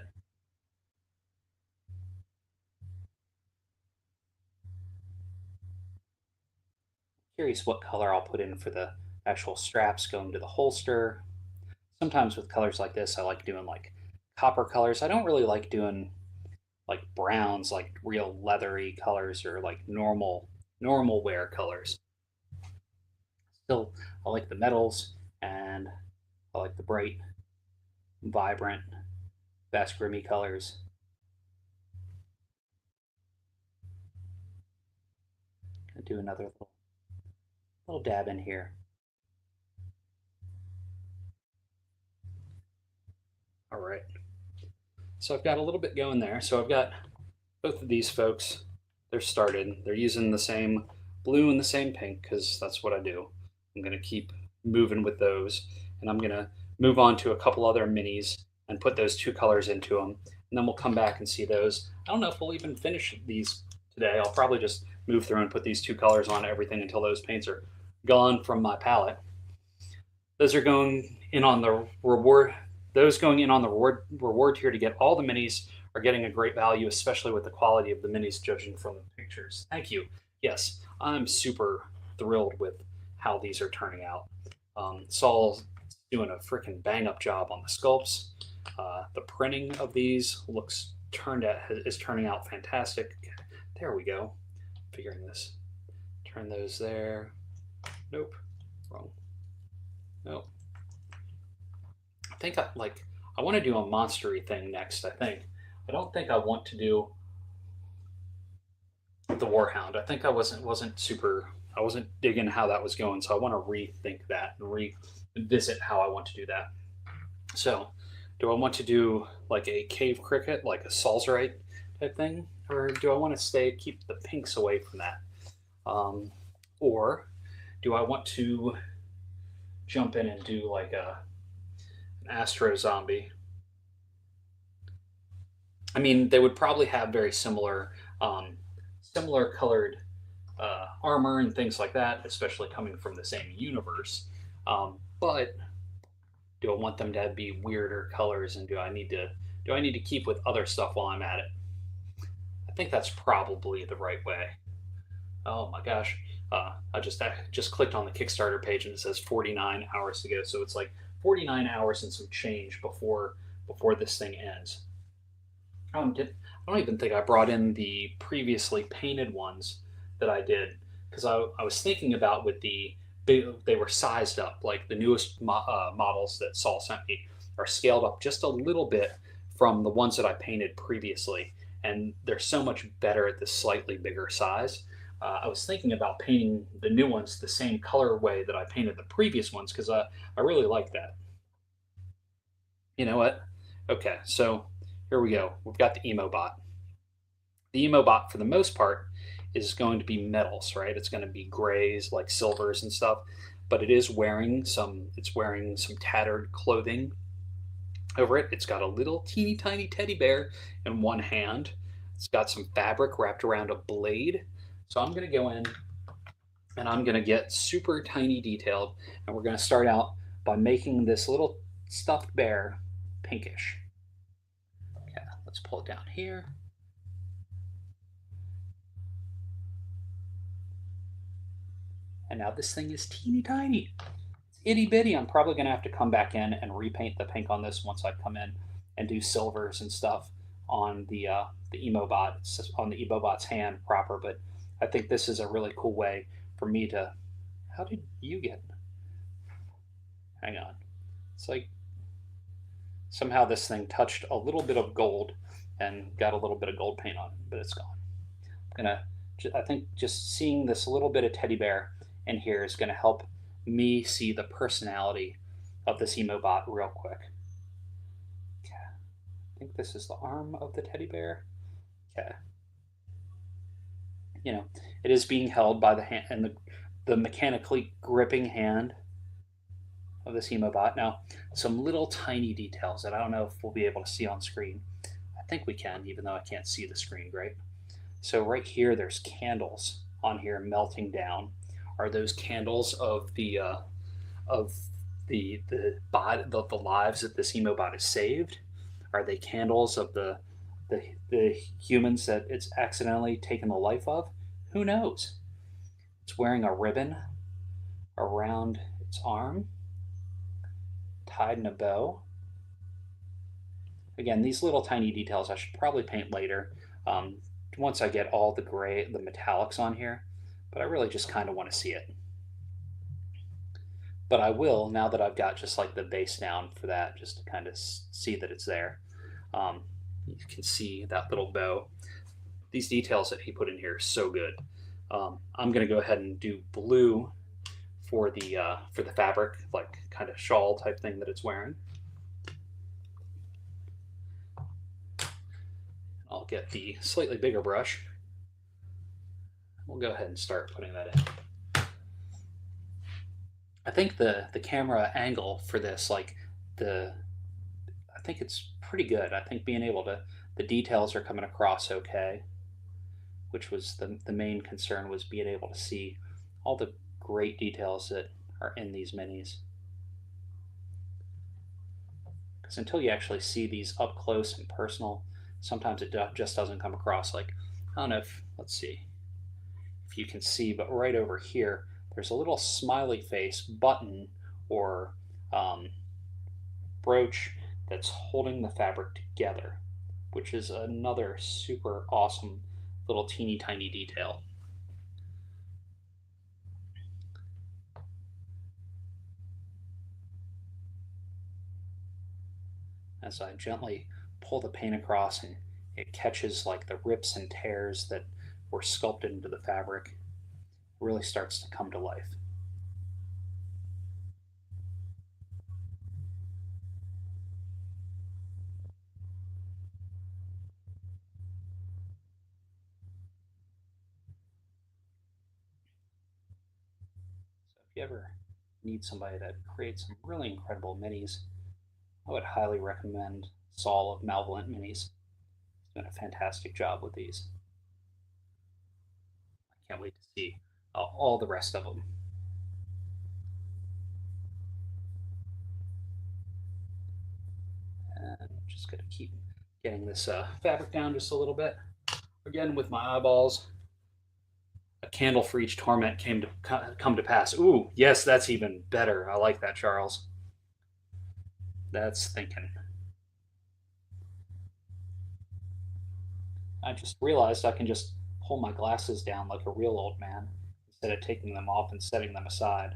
Curious what color I'll put in for the actual straps going to the holster. Sometimes with colors like this, I like doing copper colors. I don't really like doing browns, like real leathery colors or normal wear colors. Still, I like the metals and I like the bright, vibrant, fast grimy colors. Gonna do another little dab in here. All right. So I've got a little bit going there. So I've got both of these folks. They're started. They're using the same blue and the same pink because that's what I do. I'm going to keep moving with those. And I'm going to move on to a couple other minis and put those two colors into them. And then we'll come back and see those. I don't know if we'll even finish these today. I'll probably just move through and put these two colors on everything until those paints are gone from my palette. Those are going in on the reward. Those going in on the reward tier to get all the minis are getting a great value, especially with the quality of the minis judging from the pictures. Thank you. Yes, I'm super thrilled with how these are turning out. Saul's doing a freaking bang up job on the sculpts. The printing of these is turning out fantastic. There we go. Figuring this. Turn those there. Nope. Wrong. Nope. I think I want to do a monstery thing next. I don't think I want to do the Warhound. I think I wasn't digging how that was going, so I want to rethink that and revisit how I want to do that. So, do I want to do like a cave cricket, like a Salzerite type thing, or do I want to keep the pinks away from that, or do I want to jump in and do like an Astro Zombie? I mean, they would probably have very similar colored armor and things like that, especially coming from the same universe. But do I want them to be weirder colors, and do I need to keep with other stuff while I'm at it? I think that's probably the right way. Oh my gosh. I just clicked on the Kickstarter page and it says 49 hours to go. So it's like 49 hours and some change before this thing ends. I don't even think I brought in the previously painted ones that I did because I was thinking about with the big, they were sized up like the newest models that Saul sent me are scaled up just a little bit from the ones that I painted previously, and they're so much better at this slightly bigger size. I was thinking about painting the new ones the same colorway that I painted the previous ones because I really like that. You know what? Okay, so here we go. We've got the emo bot. The emo bot, for the most part, is going to be metals, right? It's going to be grays like silvers and stuff, but it is wearing some. It's wearing some tattered clothing over it. It's got a little teeny tiny teddy bear in one hand. It's got some fabric wrapped around a blade. So I'm going to go in and I'm going to get super tiny detailed, and we're going to start out by making this little stuffed bear pinkish. Okay, let's pull it down here. And now this thing is teeny tiny. It's itty bitty. I'm probably going to have to come back in and repaint the pink on this once I come in and do silvers and stuff on the emobot, on the emobot's hand proper. But I think this is a really cool way for me to. How did you get? Hang on. It's like somehow this thing touched a little bit of gold and got a little bit of gold paint on it, but it's gone. I'm gonna. I think just seeing this little bit of teddy bear in here is going to help me see the personality of this emobot real quick. Okay, I think this is the arm of the teddy bear. Okay, you know, it is being held by the hand and the mechanically gripping hand of this emobot. Now, some little tiny details that I don't know if we'll be able to see on screen. I think we can, even though I can't see the screen great. So right here, there's candles on here melting down. Are those candles of the lives that this emobot has saved? Are they candles of the humans that it's accidentally taken the life of? Who knows? It's wearing a ribbon around its arm, tied in a bow. Again, these little tiny details I should probably paint later um, once I get all the metallics on here. But I really just kind of want to see it. But I will now that I've got just like the base down for that, just to kind of see that it's there. You can see that little bow. These details that he put in here are so good. I'm going to go ahead and do blue for the fabric, like kind of shawl type thing that it's wearing. I'll get the slightly bigger brush. We'll go ahead and start putting that in. I think the camera angle for this, like the, I think it's pretty good. I think being able to, the details are coming across okay, which was the main concern was being able to see all the great details that are in these minis. Because until you actually see these up close and personal, sometimes it just doesn't come across. Like, I don't know if, let's see if you can see, but right over here, there's a little smiley face button or brooch that's holding the fabric together, which is another super awesome little teeny tiny detail. As I gently pull the paint across and it catches like the rips and tears that were sculpted into the fabric, it really starts to come to life. So if you ever need somebody that creates some really incredible minis, I would highly recommend Saul of Malevolent Minis. He's done a fantastic job with these. I can't wait to see all the rest of them. And I'm just going to keep getting this fabric down just a little bit. Again, with my eyeballs, A candle for each torment came to come to pass. Ooh, yes, that's even better. I like that, Charles. That's thinking. I just realized I can just pull my glasses down like a real old man instead of taking them off and setting them aside.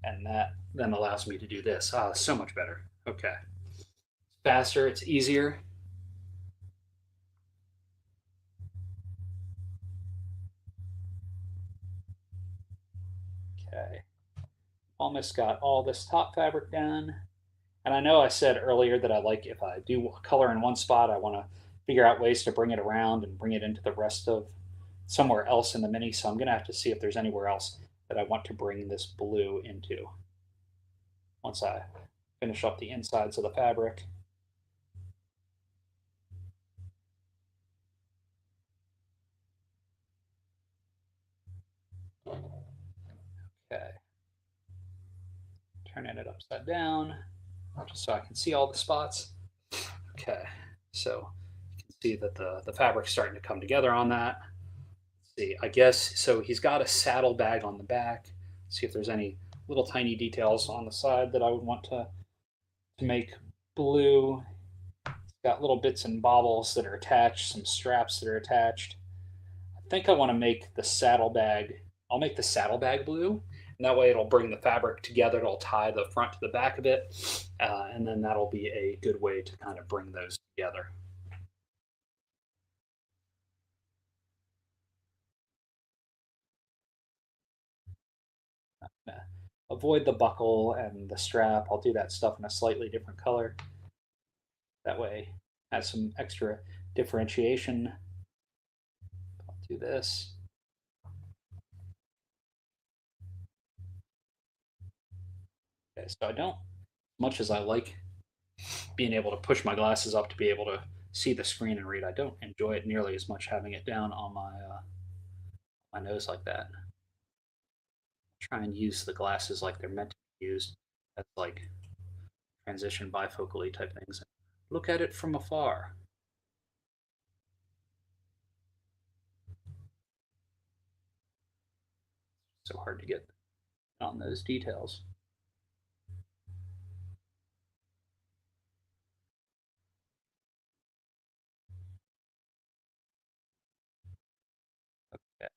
And that then allows me to do this. Ah, so much better. Okay. Faster, it's easier. Okay. Almost got all this top fabric done. And I know I said earlier that I like if I do color in one spot, I want to figure out ways to bring it around and bring it into the rest of somewhere else in the mini. So I'm going to have to see if there's anywhere else that I want to bring this blue into once I finish up the insides of the fabric. Okay. Turning it upside down just so I can see all the spots. Okay. So you can see that the fabric's starting to come together on that. See, I guess so. He's got a saddle bag on the back. See if there's any little tiny details on the side that I would want to make blue. It's got little bits and bobbles that are attached, some straps that are attached. I think I want to make the saddle bag. I'll make the saddle bag blue, and that way it'll bring the fabric together. It'll tie the front to the back of it, and then that'll be a good way to kind of bring those together. Avoid the buckle and the strap. I'll do that stuff in a slightly different color. That way, has some extra differentiation. I'll do this. Okay, so I don't, much as I like being able to push my glasses up to be able to see the screen and read, I don't enjoy it nearly as much having it down on my nose like that. Try and use the glasses like they're meant to be used as like transition bifocally type things. Look at it from afar. So hard to get on those details. Okay,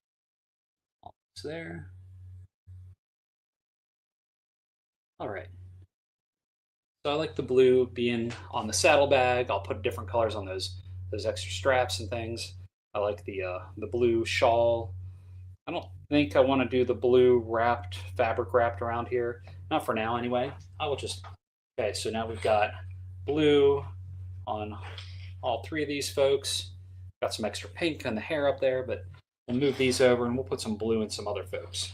almost there. All right. So I like the blue being on the saddlebag. I'll put different colors on those extra straps and things. I like the blue shawl. I don't think I want to do the blue wrapped fabric wrapped around here. Not for now, anyway. I will just. Okay, so now we've got blue on all three of these folks. Got some extra pink on the hair up there, but we'll move these over and we'll put some blue in some other folks.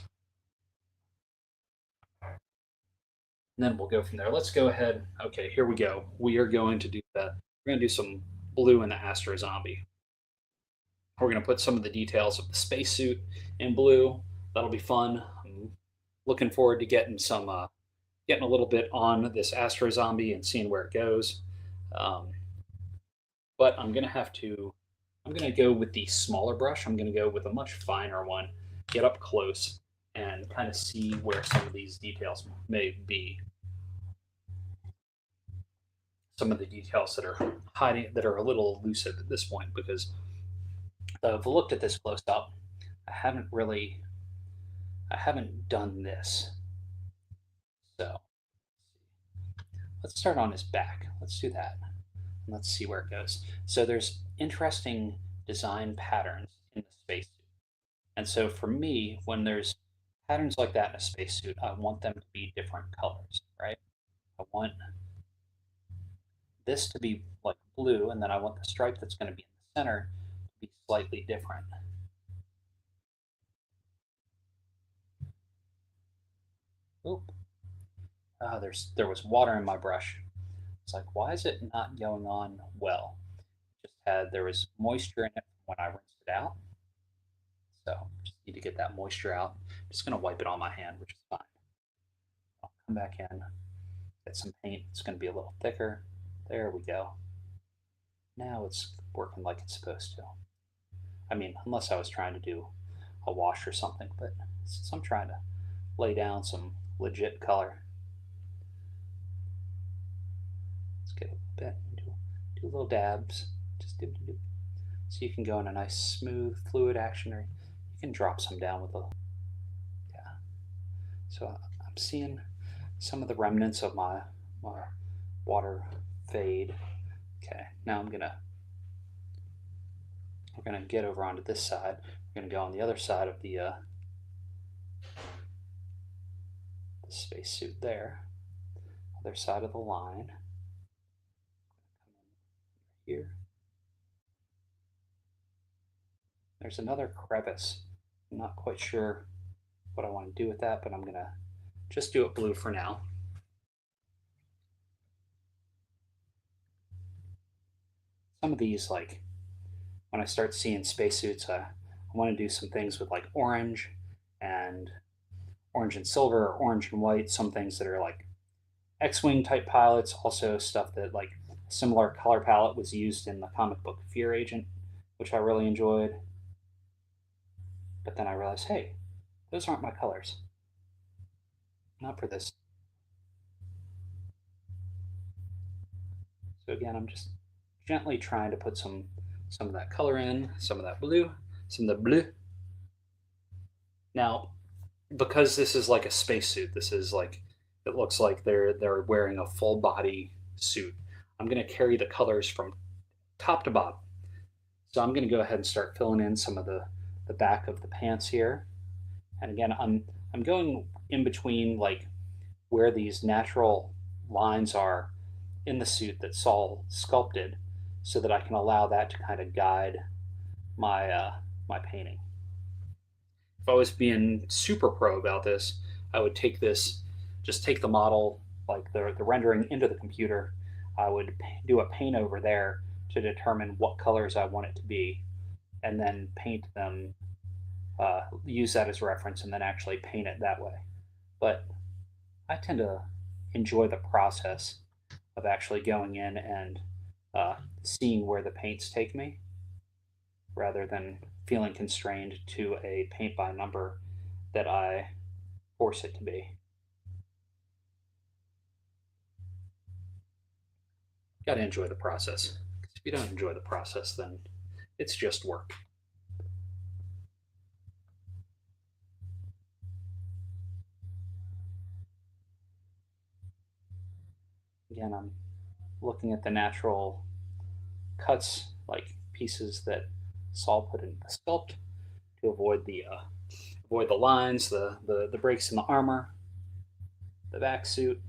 And then we'll go from there. Let's go ahead. Okay, here we go. We are going to do that. We're going to do some blue in the Astro Zombie. We're going to put some of the details of the spacesuit in blue. That'll be fun. I'm looking forward to getting a little bit on this Astro Zombie and seeing where it goes. Um, but I'm gonna go with the smaller brush. I'm gonna go with a much finer one. Get up close and kind of see where some of these details may be. Some of the details that are hiding, that are a little elusive at this point, because I've looked at this close up. I haven't really, I haven't done this. So let's start on his back. Let's do that. Let's see where it goes. So there's interesting design patterns in the spacesuit. And so for me, when there's patterns like that in a spacesuit, I want them to be different colors, right? I want this to be like blue, and then I want the stripe that's going to be in the center to be slightly different. Oop. There was water in my brush. It's like, why is it not going on well? There was moisture in it when I rinsed it out. So just need to get that moisture out. I'm just gonna wipe it on my hand, which is fine. I'll come back in, get some paint. It's gonna be a little thicker. There we go. Now it's working like it's supposed to. I mean, unless I was trying to do a wash or something. But since I'm trying to lay down some legit color, let's get a bit, do little dabs, just do. So you can go in a nice smooth fluid action, or you can drop some down with a, yeah. So I'm seeing some of the remnants of my water fade. Okay, now we're gonna get over onto this side. We're gonna go on the other side of the spacesuit there, other side of the line. Here, there's another crevice. I'm not quite sure what I want to do with that, but I'm gonna just do it blue for now. Some of these, like when I start seeing spacesuits, I want to do some things with like and orange and silver, or orange and white. Some things that are like X-wing type pilots. Also stuff that like similar color palette was used in the comic book Fear Agent, which I really enjoyed. But then I realized, hey, those aren't my colors. Not for this. So again, I'm just gently trying to put some of that color in, some of that blue, some of the blue. Now, because this is like a spacesuit, this is like it looks like they're wearing a full body suit. I'm going to carry the colors from top to bottom. So I'm going to go ahead and start filling in some of the back of the pants here. And again, I'm going in between like where these natural lines are in the suit that Saul sculpted, so that I can allow that to kind of guide my painting. If I was being super pro about this, I would just take the model, like the rendering, into the computer. I would do a paint over there to determine what colors I want it to be, and then paint them, use that as reference, and then actually paint it that way. But I tend to enjoy the process of actually going in and seeing where the paints take me, rather than feeling constrained to a paint by number that I force it to be. Got to enjoy the process. If you don't enjoy the process, then it's just work. Again, I'm looking at the natural cuts, like pieces that Saul put in the sculpt, to avoid the lines, the breaks in the armor, the back suit.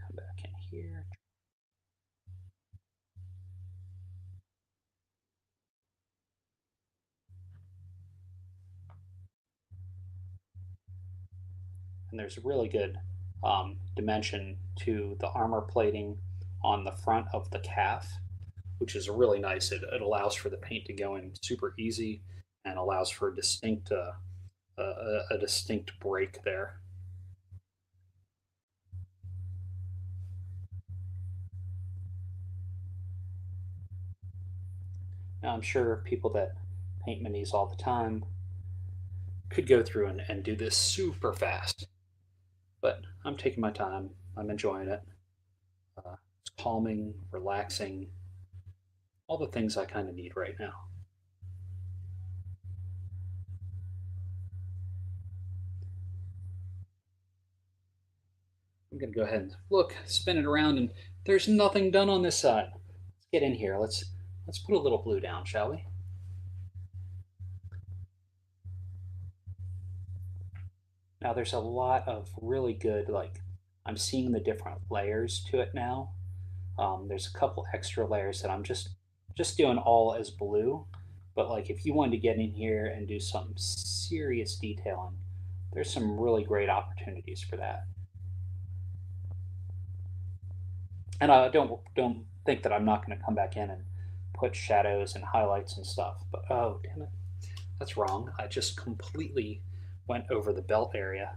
Come back in here. And there's really good dimension to the armor plating on the front of the calf, which is really nice. It allows for the paint to go in super easy, and allows for a distinct break there. Now, I'm sure people that paint minis all the time could go through and do this super fast, but I'm taking my time. I'm enjoying it. It's calming, relaxing, all the things I kind of need right now. I'm going to go ahead and look, spin it around, and there's nothing done on this side. Let's get in here. Let's put a little blue down, shall we? Now there's a lot of really good, like, I'm seeing the different layers to it now. There's a couple extra layers that I'm just doing all as blue. But like if you wanted to get in here and do some serious detailing, there's some really great opportunities for that. And I don't think that I'm not going to come back in and put shadows and highlights and stuff. But oh damn it, that's wrong. I just completely went over the belt area.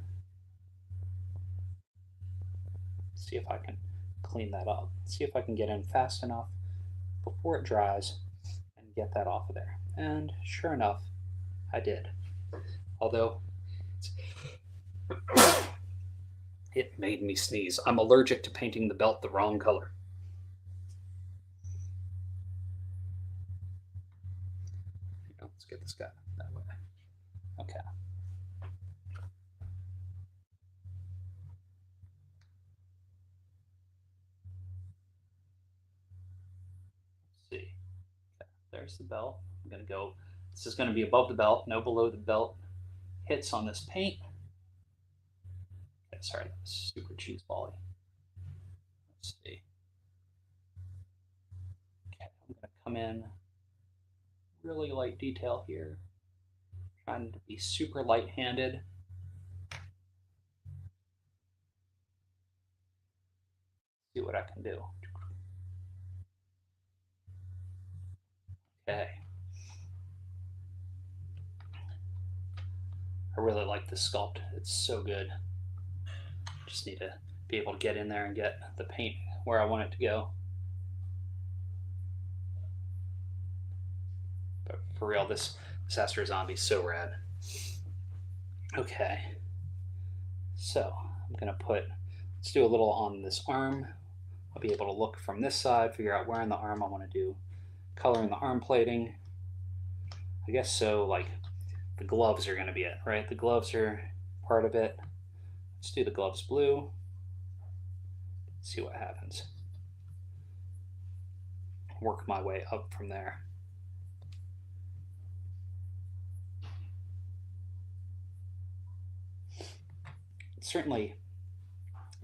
See if I can clean that up. See if I can get in fast enough before it dries and get that off of there. And sure enough, I did. Although it made me sneeze. I'm allergic to painting the belt the wrong color. Let's get this guy that way. Okay. Let's see. Okay. There's the belt. I'm going to go. This is going to be above the belt, no below the belt hits on this paint. Okay, sorry, that was super cheese bally. Let's see. Okay, I'm going to come in really light detail here, trying to be super light-handed. See what I can do. Okay. I really like this sculpt. It's so good. Just need to be able to get in there and get the paint where I want it to go. But for real, this Astro Zombie is so rad. Okay. So I'm gonna let's do a little on this arm. I'll be able to look from this side, figure out where in the arm I want to do color in the arm plating. I guess so, like the gloves are going to be it, right? The gloves are part of it. Let's do the gloves blue. See what happens. Work my way up from there. Certainly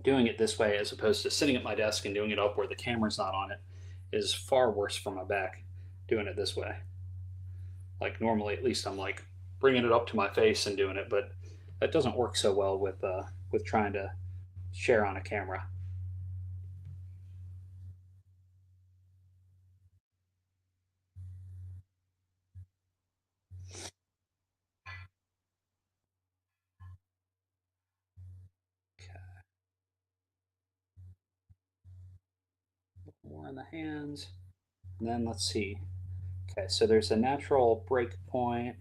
doing it this way as opposed to sitting at my desk and doing it up where the camera's not on it is far worse for my back doing it this way. Like normally, at least I'm like bringing it up to my face and doing it, but that doesn't work so well with trying to share on a camera. Okay. More in the hands. And then let's see. Okay, so there's a natural break point.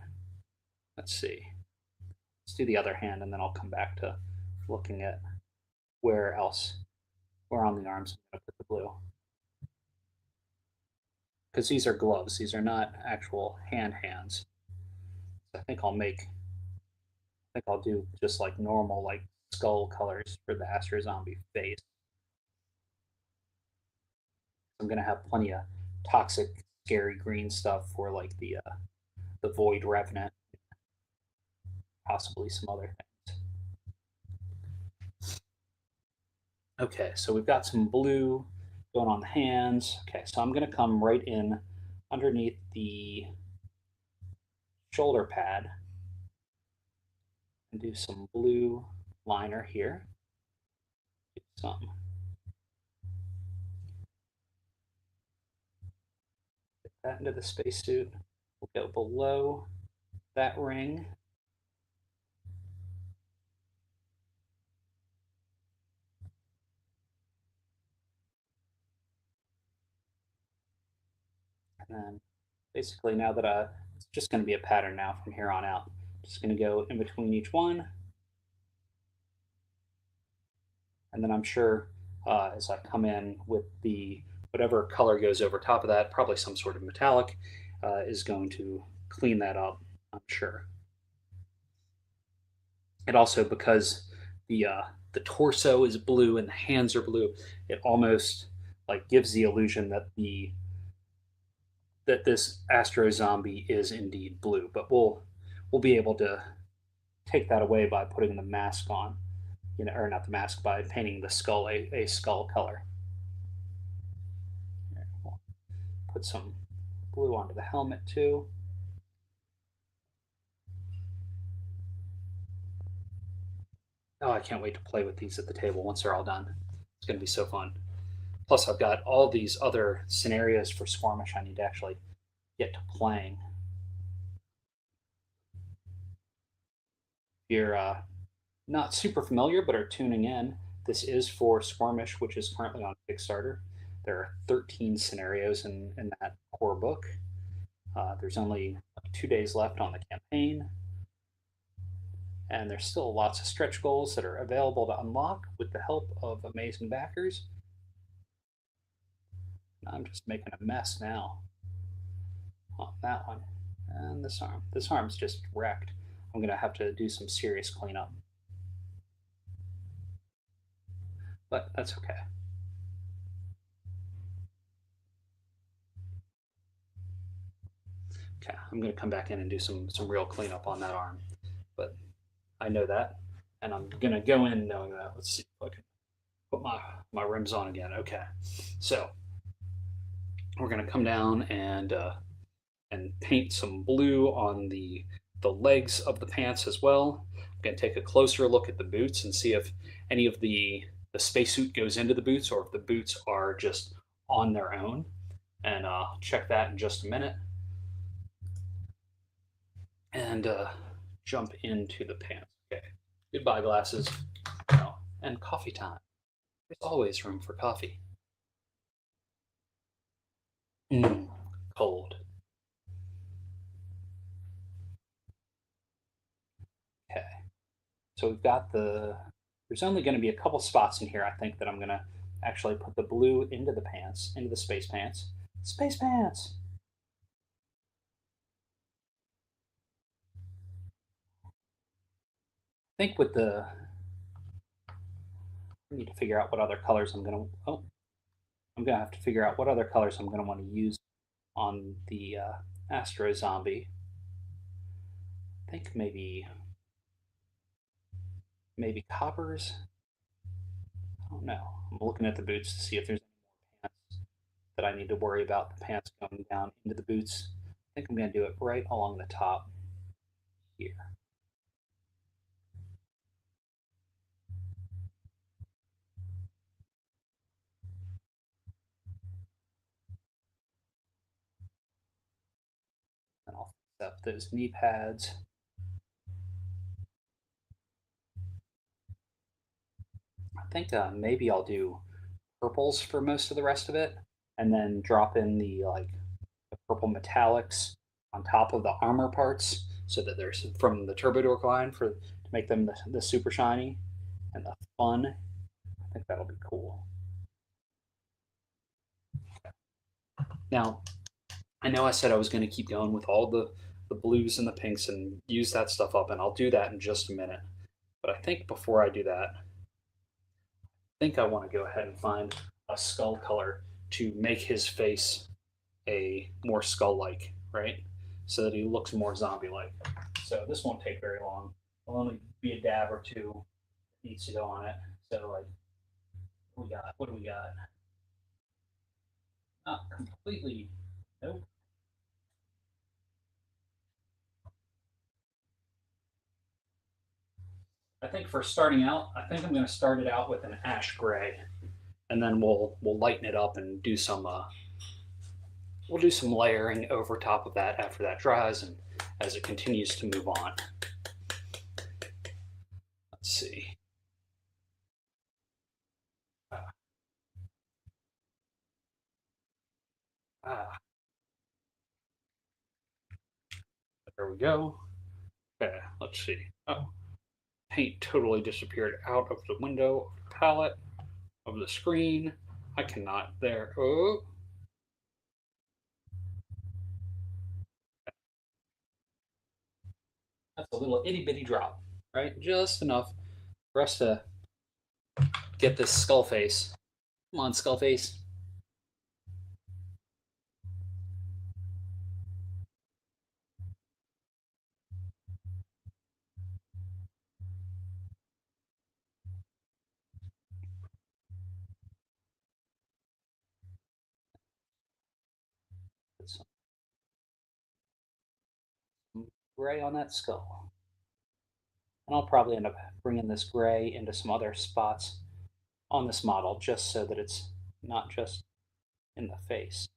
Let's see. Let's do the other hand and then I'll come back to looking at where else, where on the arms I'm going to put the blue. Because these are gloves, these are not actual hands. So I think I'll do just like normal, like skull colors for the Astro Zombie face. I'm going to have plenty of toxic, scary green stuff for like the Void Revenant, possibly some other things. Okay, so we've got some blue going on the hands. Okay, so I'm going to come right in underneath the shoulder pad and do some blue liner here. Do some. Get that into the spacesuit. We'll go below that ring. And then basically now that it's just going to be a pattern now from here on out. Just going to go in between each one. And then I'm sure as I come in with the whatever color goes over top of that, probably some sort of metallic, is going to clean that up, I'm sure. And also because the torso is blue and the hands are blue, it almost like gives the illusion that this Astro Zombie is indeed blue. But we'll be able to take that away by putting the mask on, or not the mask, by painting the skull a skull color. We'll put some blue onto the helmet too. Oh, I can't wait to play with these at the table once they're all done. It's going to be so fun. Plus, I've got all these other scenarios for Sqwurmish I need to actually get to playing. If you're not super familiar but are tuning in, This is for Sqwurmish, which is currently on Kickstarter. There are 13 scenarios in that core book. There's only 2 days left on the campaign, and there's still lots of stretch goals that are available to unlock with the help of amazing backers. I'm just making a mess now on that one. And this arm. This arm's just wrecked. I'm going to have to do some serious cleanup. But that's okay. Okay, I'm going to come back in and do some real cleanup on that arm. But I know that, and I'm going to go in knowing that. Let's see if I can put my rims on again. Okay, so we're going to come down and paint some blue on the legs of the pants as well. I'm going to take a closer look at the boots and see if any of the spacesuit goes into the boots or if the boots are just on their own. And check that in just a minute. And jump into the pants. Okay. Goodbye, glasses. Oh, and coffee time. There's always room for coffee. Cold. Okay. So we've got there's only going to be a couple spots in here, I think, that I'm going to actually put the blue into the pants, into the space pants. Space pants! I think with I need to figure out what other colors I'm going to, I'm going to have to figure out what other colors I'm going to want to use on the Astro Zombie. I think maybe coppers. I don't know. I'm looking at the boots to see if there's any more pants that I need to worry about. The pants going down into the boots. I think I'm going to do it right along the top here. And I'll fix up those knee pads. I think maybe I'll do purples for most of the rest of it, and then drop in the purple metallics on top of the armor parts, so that there's from the Turbo Dork line to make them the super shiny and the fun. I think that'll be cool. Now, I know I said I was going to keep going with all the blues and the pinks and use that stuff up, and I'll do that in just a minute. But I think before I do that, think I want to go ahead and find a skull color to make his face a more skull-like, right? So that he looks more zombie-like. So this won't take very long. It'll only be a dab or two that needs to go on it. So like, what do we got? Not completely. Nope. I think for starting out, I think I'm going to start it out with an ash gray, and then we'll lighten it up and do some we'll do some layering over top of that after that dries and as it continues to move on. Let's see. Ah, there we go. Okay, let's see. Oh, paint totally disappeared out of the window of the palette of the screen. I cannot there. Oh, that's a little itty bitty drop, right? Just enough for us to get this skull face. Come on, skull face. Put some gray on that skull. And I'll probably end up bringing this gray into some other spots on this model just so that it's not just in the face.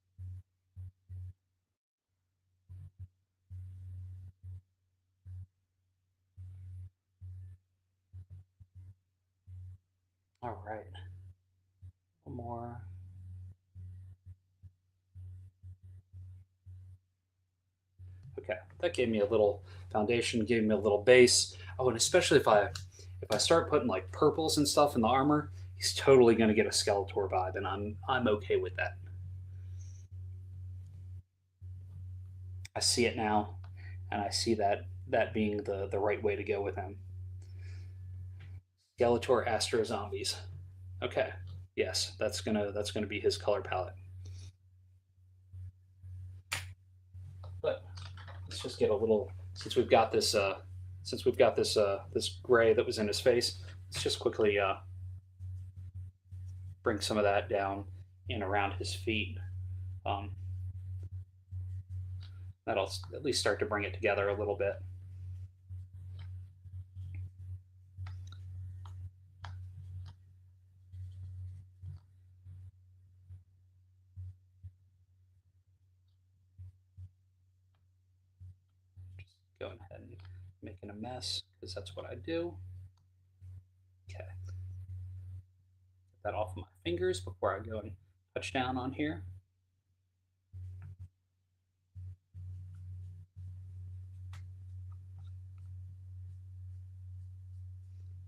All right, one more. Okay, that gave me a little foundation, gave me a little base. Oh, and especially if I start putting like purples and stuff in the armor, he's totally going to get a Skeletor vibe, and I'm okay with that. I see it now, and I see that being the right way to go with him. Skeletor Astro Zombies. Okay, yes, that's gonna be his color palette. But let's just get a little since we've got this gray that was in his face. Let's just quickly bring some of that down and around his feet. Um, that'll at least start to bring it together a little bit. Just going ahead and making a mess because that's what I do. Okay, get that off my fingers before I go and touch down on here.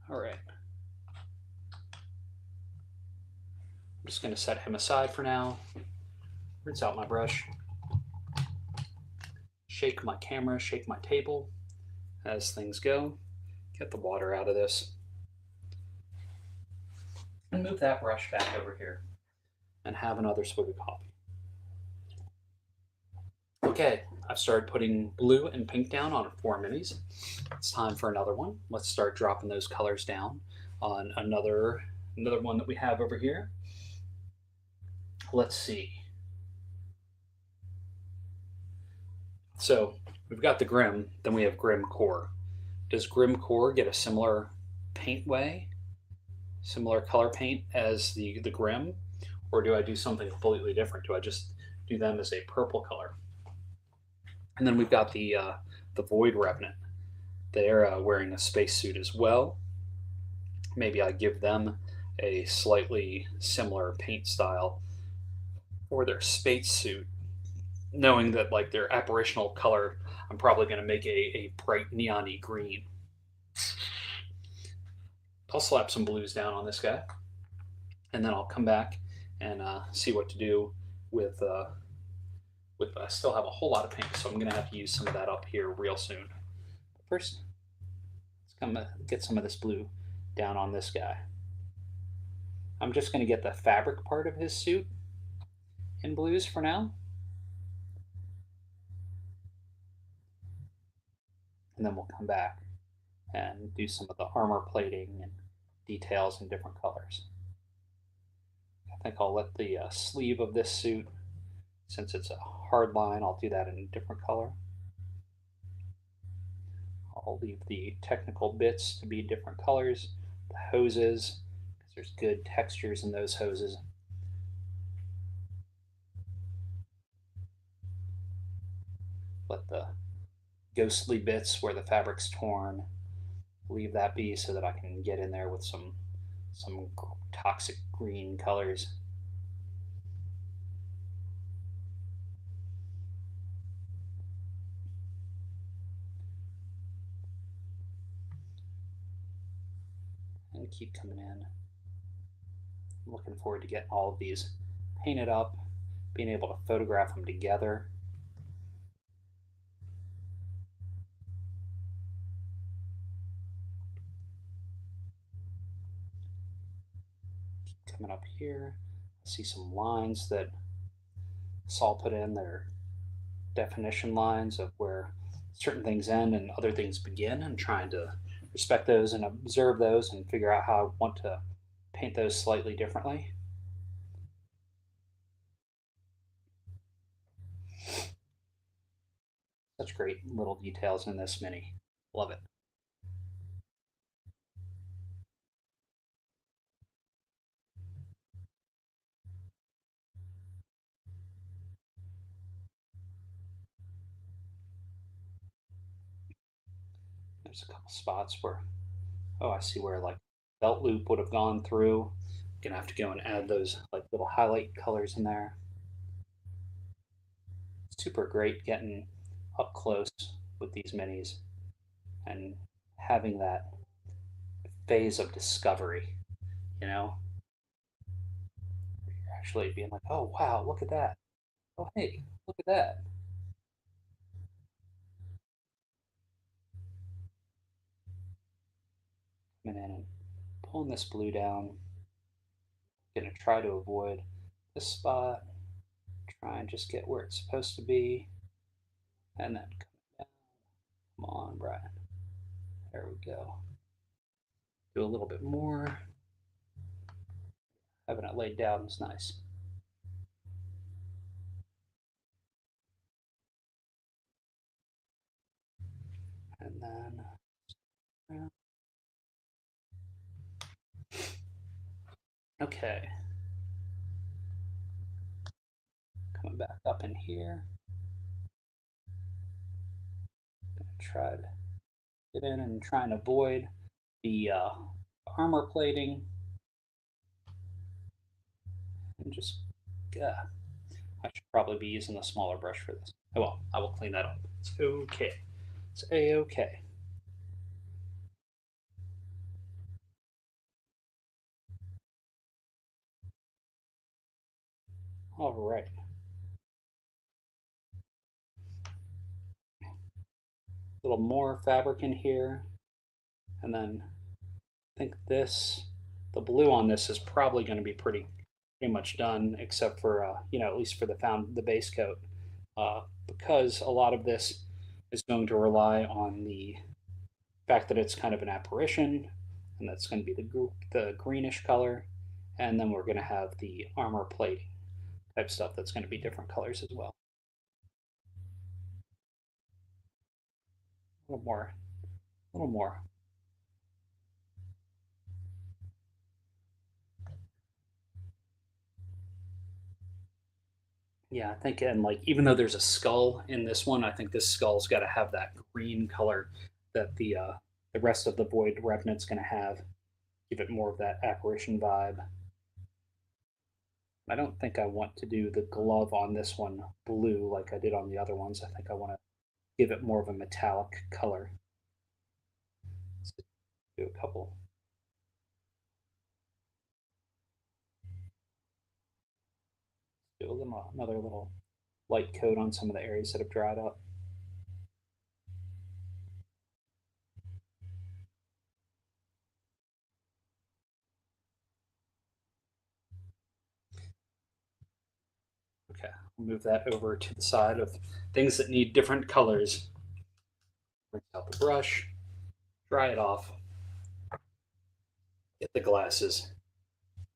All right, I'm just going to set him aside for now. Rinse out my brush, shake my camera, shake my table as things go. Get the water out of this. And move that brush back over here and have another swig of coffee. Okay, I've started putting blue and pink down on 4 minis. It's time for another one. Let's start dropping those colors down on another one that we have over here. Let's see. So we've got the Grim, then we have Grim Core. Does Grim Core get a similar paint way, similar color paint as the Grim, or do I do something completely different? Do I just do them as a purple color? And then we've got the Void Revenant. They're wearing a spacesuit as well. Maybe I give them a slightly similar paint style for their spacesuit, knowing that like their apparitional color, I'm probably going to make a bright neon-y green. I'll slap some blues down on this guy, and then I'll come back and see what to do with I still have a whole lot of pink, so I'm going to have to use some of that up here real soon. But first, let's come get some of this blue down on this guy. I'm just going to get the fabric part of his suit in blues for now. And then we'll come back and do some of the armor plating and details in different colors. I think I'll let the sleeve of this suit, since it's a hard line, I'll do that in a different color. I'll leave the technical bits to be different colors, the hoses, because there's good textures in those hoses. Let the ghostly bits where the fabric's torn, leave that be so that I can get in there with some toxic green colors. And keep coming in. I'm looking forward to getting all of these painted up, being able to photograph them together. Coming up here, I see some lines that Saul put in that are definition lines of where certain things end and other things begin, and trying to respect those and observe those and figure out how I want to paint those slightly differently. Such great little details in this mini. Love it. There's a couple spots where, oh, I see where like belt loop would have gone through. Gonna have to go and add those like little highlight colors in there. Super great getting up close with these minis and having that phase of discovery, you know, actually being like, oh wow, look at that. Oh hey, look at that. Coming in and pulling this blue down. Gonna try to avoid this spot. Try and just get where it's supposed to be. And then come down. Come on, Brian. There we go. Do a little bit more. Having it laid down is nice. And then, okay, coming back up in here. Gonna try to get in and try and avoid the armor plating and just, I should probably be using a smaller brush for this. Oh well, I will clean that up. It's okay. It's a-okay. All right. A little more fabric in here. And then I think the blue on this is probably going to be pretty much done, except for at least for the base coat, because a lot of this is going to rely on the fact that it's kind of an apparition, and that's going to be the greenish color, and then we're going to have the armor plating type stuff that's going to be different colors as well. A little more, a little more. Yeah, I think, and like even though there's a skull in this one, I think this skull's got to have that green color that the rest of the Void Revenant's going to have. Give it more of that apparition vibe. I don't think I want to do the glove on this one blue like I did on the other ones. I think I want to give it more of a metallic color. Let's do a couple. Do another little light coat on some of the areas that have dried up. Okay, we'll move that over to the side of things that need different colors. Rinse out the brush, dry it off, get the glasses,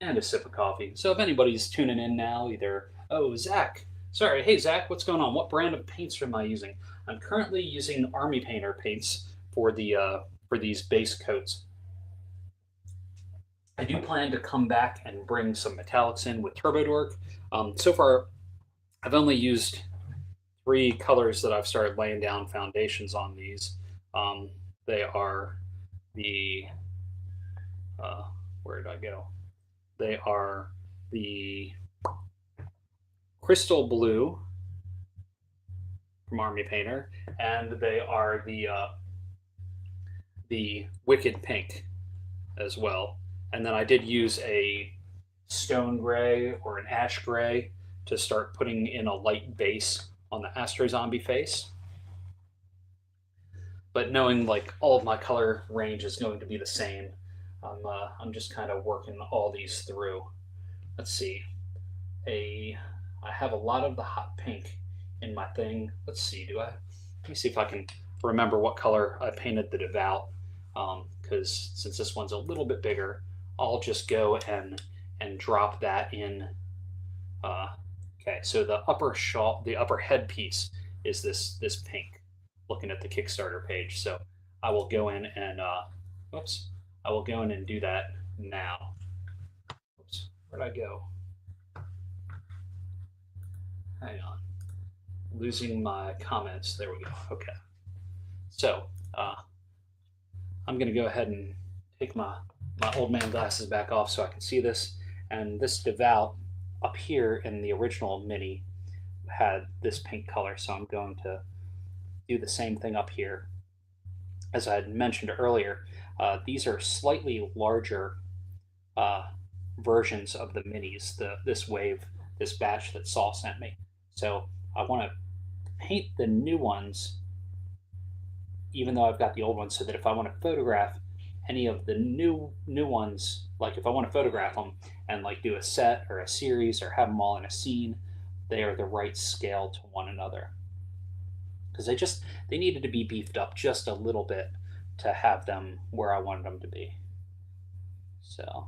and a sip of coffee. So if anybody's tuning in now, either, oh, Zach, sorry, hey, Zach, what's going on? What brand of paints am I using? I'm currently using Army Painter paints for these base coats. I do plan to come back and bring some metallics in with Turbo Dork. So far, I've only used three colors that I've started laying down foundations on these. They are the where did I go? They are the Crystal Blue from Army Painter, and they are the Wicked Pink as well. And then I did use a stone gray or an ash gray to start putting in a light base on the Astro Zombie face. But knowing like all of my color range is going to be the same, I'm just kind of working all these through. Let's see. I have a lot of the hot pink in my thing. Let's see. Let me see if I can remember what color I painted the Devout. Because since this one's a little bit bigger, I'll just go and drop that in. Okay, so the upper headpiece is this pink. Looking at the Kickstarter page, so I will go in and oops, I will go in and do that now. Oops, where'd I go? Hang on, losing my comments. There we go. Okay, so I'm gonna go ahead and take my my old man glasses back off so I can see this. And this devout up here in the original Mini had this pink color, so I'm going to do the same thing up here. As I had mentioned earlier, these are slightly larger uh, versions of the minis, this wave, this batch that Saul sent me. So I want to paint the new ones, even though I've got the old ones, so that if I want to photograph any of the new ones, like if I want to photograph them and like do a set or a series or have them all in a scene, they are the right scale to one another. Because they needed to be beefed up just a little bit to have them where I wanted them to be. So,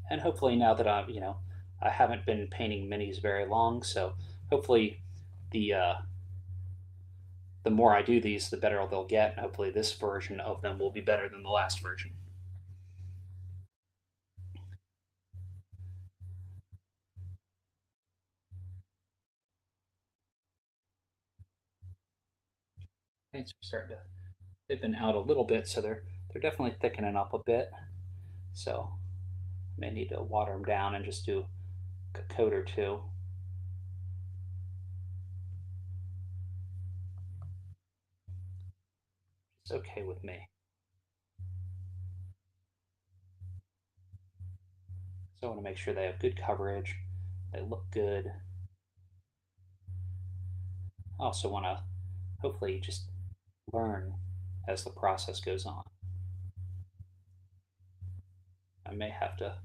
and hopefully now that I haven't been painting minis very long, so hopefully the the more I do these, the better they'll get, and hopefully this version of them will be better than the last version. Paints are starting to they've been out a little bit, so they're definitely thickening up a bit. So I may need to water them down and just do a coat or two. It's okay with me. So I want to make sure they have good coverage, they look good. I also want to hopefully just learn as the process goes on. I may have to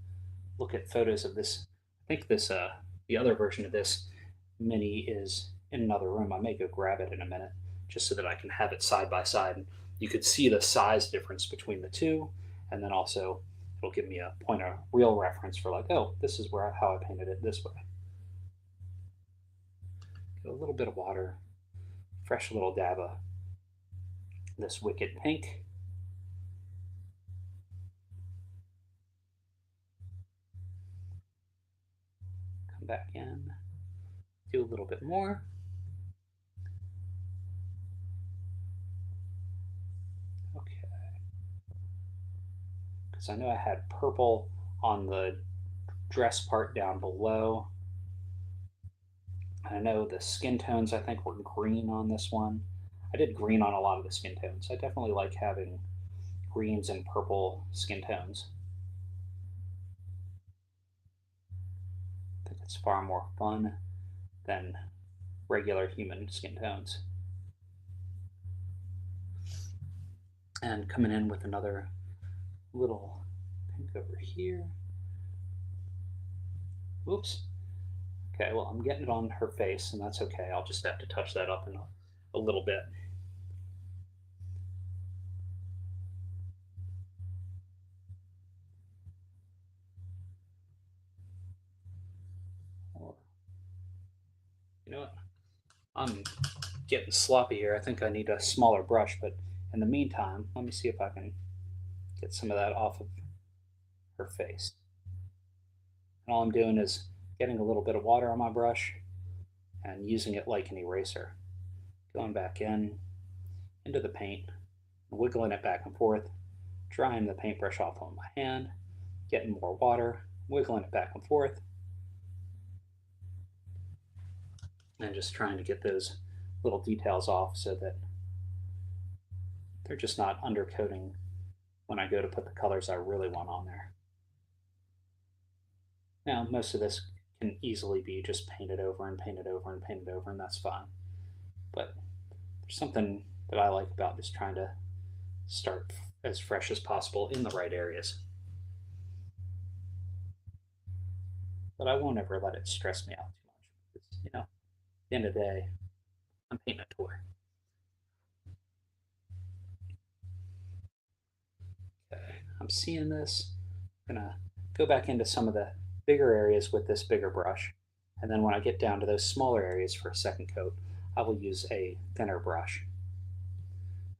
look at photos of this. I think the other version of this mini is in another room. I may go grab it in a minute just so that I can have it side by side. And you could see the size difference between the two, and then also it'll give me a point of real reference for like, oh, this is where how I painted it this way. Get a little bit of water, fresh little dab of this wicked pink. Come back in, do a little bit more. Okay, because I know I had purple on the dress part down below. I know the skin tones I think were green on this one. I did green on a lot of the skin tones. I definitely like having greens and purple skin tones. I think it's far more fun than regular human skin tones. And coming in with another little pink over here. Oops. Okay, well, I'm getting it on her face, and that's okay. I'll just have to touch that up in a little bit. Or, you know what? I'm getting sloppy here. I think I need a smaller brush, but in the meantime, let me see if I can get some of that off of her face. And all I'm doing is getting a little bit of water on my brush and using it like an eraser. Going back in into the paint, wiggling it back and forth, drying the paintbrush off on my hand, getting more water, wiggling it back and forth, and just trying to get those little details off so that they're just not undercoating when I go to put the colors I really want on there. Now, most of this can easily be just painted over and painted over and painted over, and that's fine. But there's something that I like about just trying to start as fresh as possible in the right areas. But I won't ever let it stress me out too much. Because, at the end of the day, I'm painting a toy. Okay, I'm seeing this. I'm gonna go back into some of the bigger areas with this bigger brush. And then when I get down to those smaller areas for a second coat, I will use a thinner brush.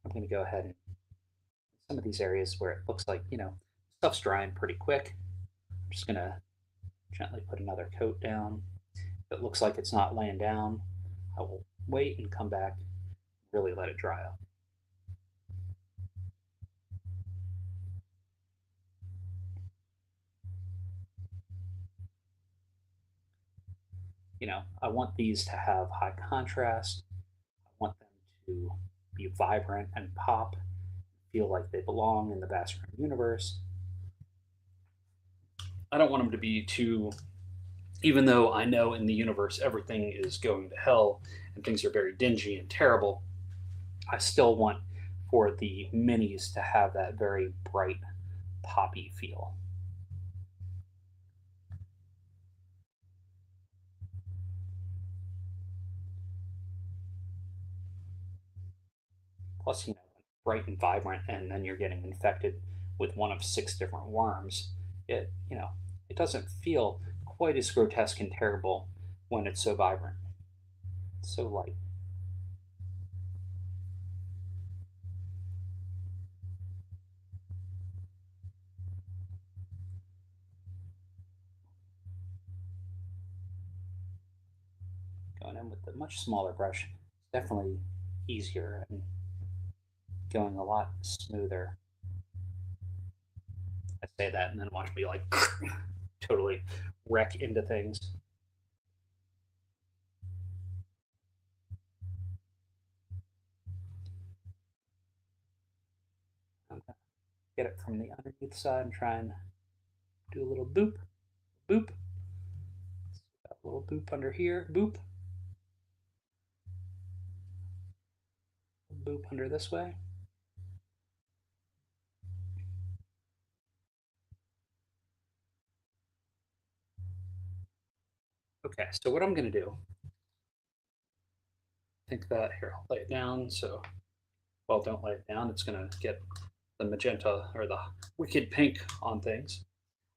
I'm going to go ahead and some of these areas where it looks like, stuff's drying pretty quick. I'm just going to gently put another coat down. If it looks like it's not laying down, I will wait and come back, really let it dry up. I want these to have high contrast. I want them to be vibrant and pop, feel like they belong in the bathroom universe. I don't want them to be too, even though I know in the universe everything is going to hell and things are very dingy and terrible, I still want for the minis to have that very bright, poppy feel. Plus, bright and vibrant, and then you're getting infected with one of six different worms. It doesn't feel quite as grotesque and terrible when it's so vibrant, so light. Going in with a much smaller brush, definitely easier and going a lot smoother. I say that and then watch me like totally wreck into things. I'm gonna get it from the underneath side and try and do a little boop, boop, a little boop under here, boop, boop under this way. Okay, so what I'm gonna do, I think that here, I'll lay it down. So, well, don't lay it down. It's gonna get the magenta or the wicked pink on things.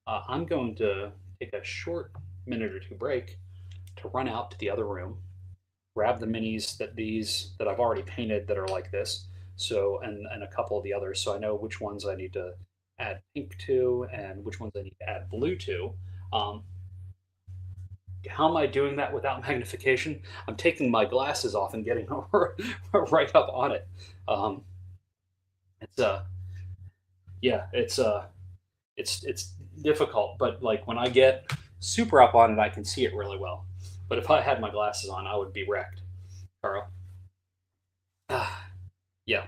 I'm going to take a short minute or two break to run out to the other room, grab the minis that I've already painted that are like this. So and a couple of the others, so I know which ones I need to add pink to and which ones I need to add blue to. Um, how am I doing that without magnification? I'm taking my glasses off and getting right up on it. Um, it's yeah, it's difficult, but like when I get super up on it, I can see it really well. But if I had my glasses on, I would be wrecked, Carl. Ah, yeah.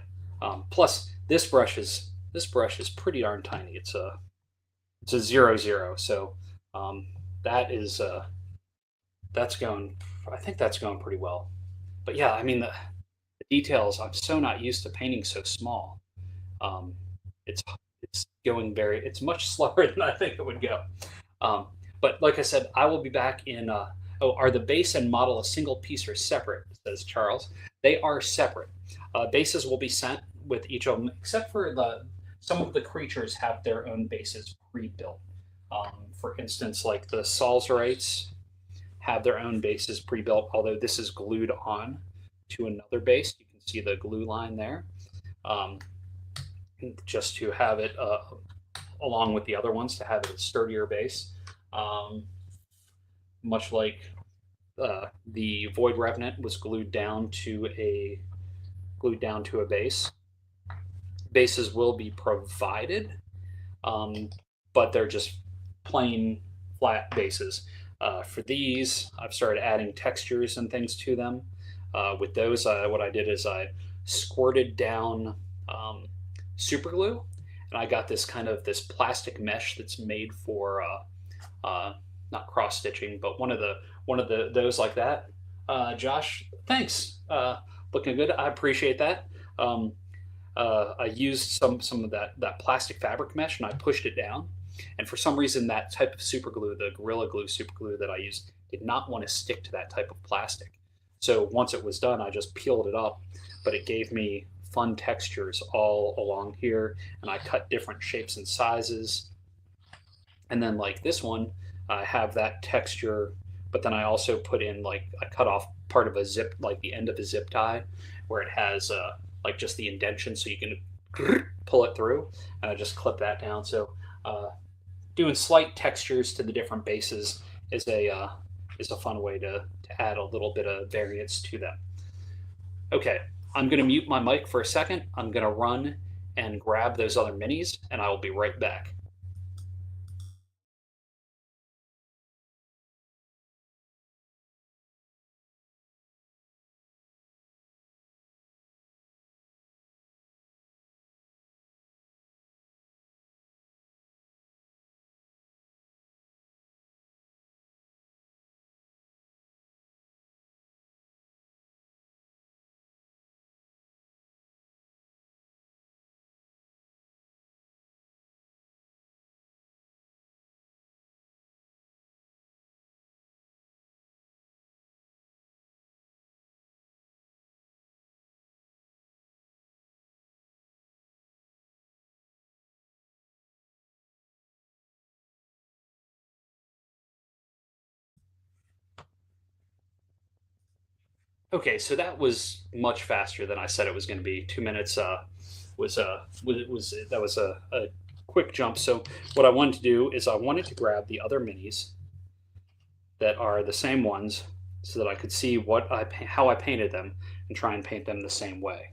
Plus, this brush is pretty darn tiny. It's a 0 0, so um, that is that's going. I think that's going pretty well. But yeah, I mean the details. I'm so not used to painting so small. Um, it's it's going very. It's much slower than I think it would go. Um, but like I said, I will be back in. Oh, are the base and model a single piece or separate? Says Charles. They are separate. Bases will be sent with each of them, except for the some of the creatures have their own bases pre-built. For instance, like the Salzerites have their own bases pre-built, although this is glued on to another base. You can see the glue line there, um, just to have it along with the other ones to have it a sturdier base. Um, much like the Void Revenant was glued down to a base. Bases will be provided, um, but they're just plain flat bases. For these, I've started adding textures and things to them. With those, what I did is I squirted down um, super glue, and I got this plastic mesh that's made for not cross stitching, but one of the those like that. Josh, thanks. Looking good. I appreciate that. Um, I used some of that plastic fabric mesh and I pushed it down. And for some reason, that type of super glue, the Gorilla Glue super glue that I used, did not want to stick to that type of plastic. So once it was done, I just peeled it up, but it gave me fun textures all along here, and I cut different shapes and sizes. And then like this one, I have that texture, but then I also put in like I cut off part of a zip, like the end of a zip tie, where it has like just the indentation, so you can pull it through, and I just clip that down. So doing slight textures to the different bases is a fun way to add a little bit of variance to them. Okay, I'm going to mute my mic for a second. I'm going to run and grab those other minis, and I will be right back. Okay, so that was much faster than I said it was going to be. 2 minutes was that was a quick jump. So what I wanted to do is I wanted to grab the other minis that are the same ones, so that I could see how I painted them and try and paint them the same way.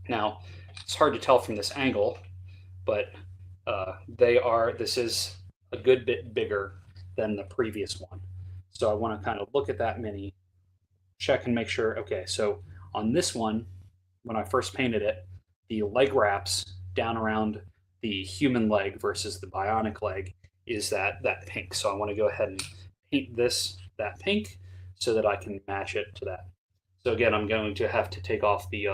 Now, it's hard to tell from this angle, but they are. This is a good bit bigger than the previous one. So I want to kind of look at that mini, check and make sure. Okay, so on this one, when I first painted it, the leg wraps down around the human leg versus the bionic leg is that pink. So I want to go ahead and paint this that pink so that I can match it to that. So again, I'm going to have to take off the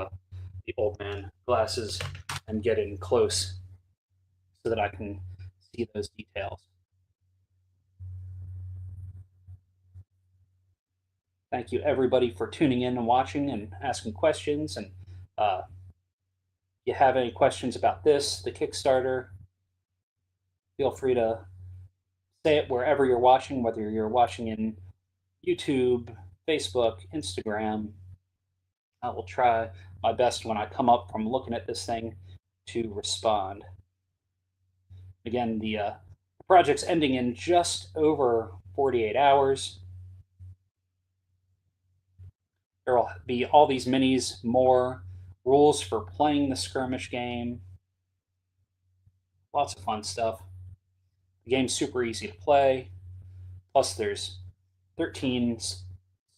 old man glasses and get in close so that I can see those details. Thank you everybody for tuning in and watching and asking questions. And if you have any questions about this, the Kickstarter, feel free to say it wherever you're watching, whether you're watching in YouTube, Facebook, Instagram. I will try my best when I come up from looking at this thing to respond. Again, the project's ending in just over 48 hours. There will be all these minis, more rules for playing the Sqwurmish game. Lots of fun stuff. The game's super easy to play. Plus, there's 13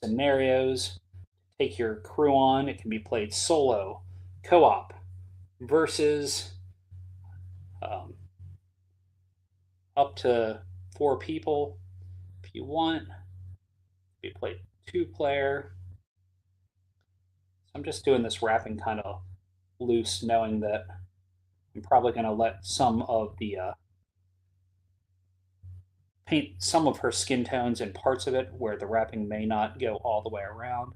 scenarios. Take your crew on. It can be played solo, co-op, versus up to 4 people if you want. Be played 2-player. I'm just doing this wrapping kind of loose, knowing that I'm probably going to let some of the paint some of her skin tones in parts of it where the wrapping may not go all the way around.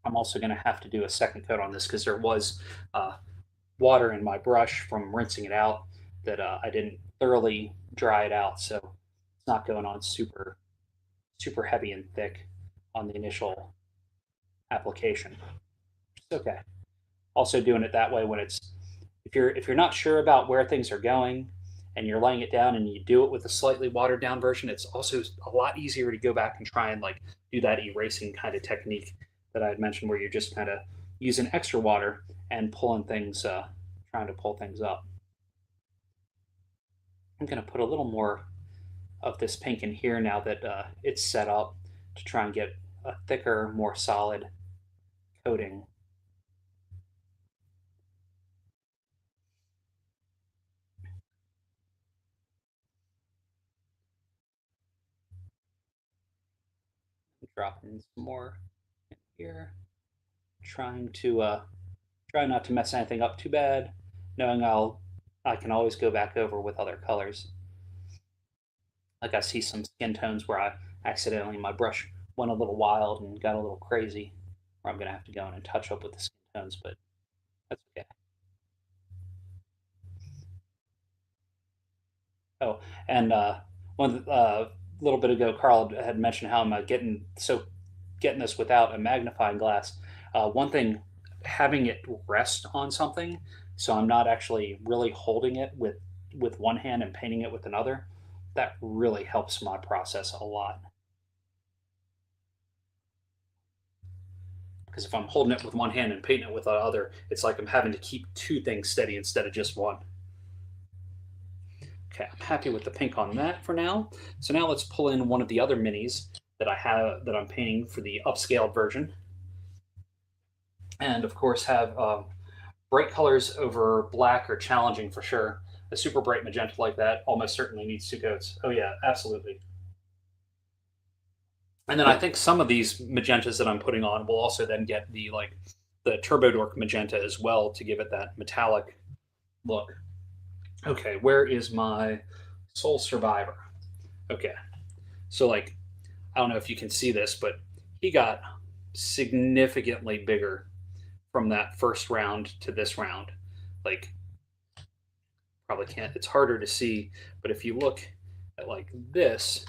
I'm also going to have to do a second coat on this because there was water in my brush from rinsing it out that I didn't thoroughly dry it out, so it's not going on super heavy and thick on the initial application. It's okay. Also doing it that way when it's if you're not sure about where things are going and you're laying it down and you do it with a slightly watered down version, it's also a lot easier to go back and try and like do that erasing kind of technique that I had mentioned where you're just kind of using extra water and pulling things, trying to pull things up. I'm going to put a little more of this pink in here now that it's set up to try and get a thicker, more solid coating. Drop in some more in here. Trying to try not to mess anything up too bad, knowing I can always go back over with other colors. Like I see some skin tones where I accidentally my brush went a little wild and got a little crazy, where I'm gonna have to go in and touch up with the skin tones, but that's okay. Oh, and one little bit ago, Carl had mentioned how I'm getting this without a magnifying glass. One thing, having it rest on something, so I'm not actually really holding it with one hand and painting it with another. That really helps my process a lot. Because if I'm holding it with one hand and painting it with the other, it's like I'm having to keep 2 things steady instead of just one. Okay, I'm happy with the pink on that for now. So now let's pull in one of the other minis that I'm painting for the upscaled version. And of course have bright colors over black are challenging for sure. A super bright magenta like that almost certainly needs 2 coats. Oh yeah, absolutely. And then I think some of these magentas that I'm putting on will also then get the Turbo Dork magenta as well to give it that metallic look. Okay, where is my Soul Survivor? Okay, so like I don't know if you can see this, but he got significantly bigger from that first round to this round. Like probably can't. It's harder to see, but if you look at like this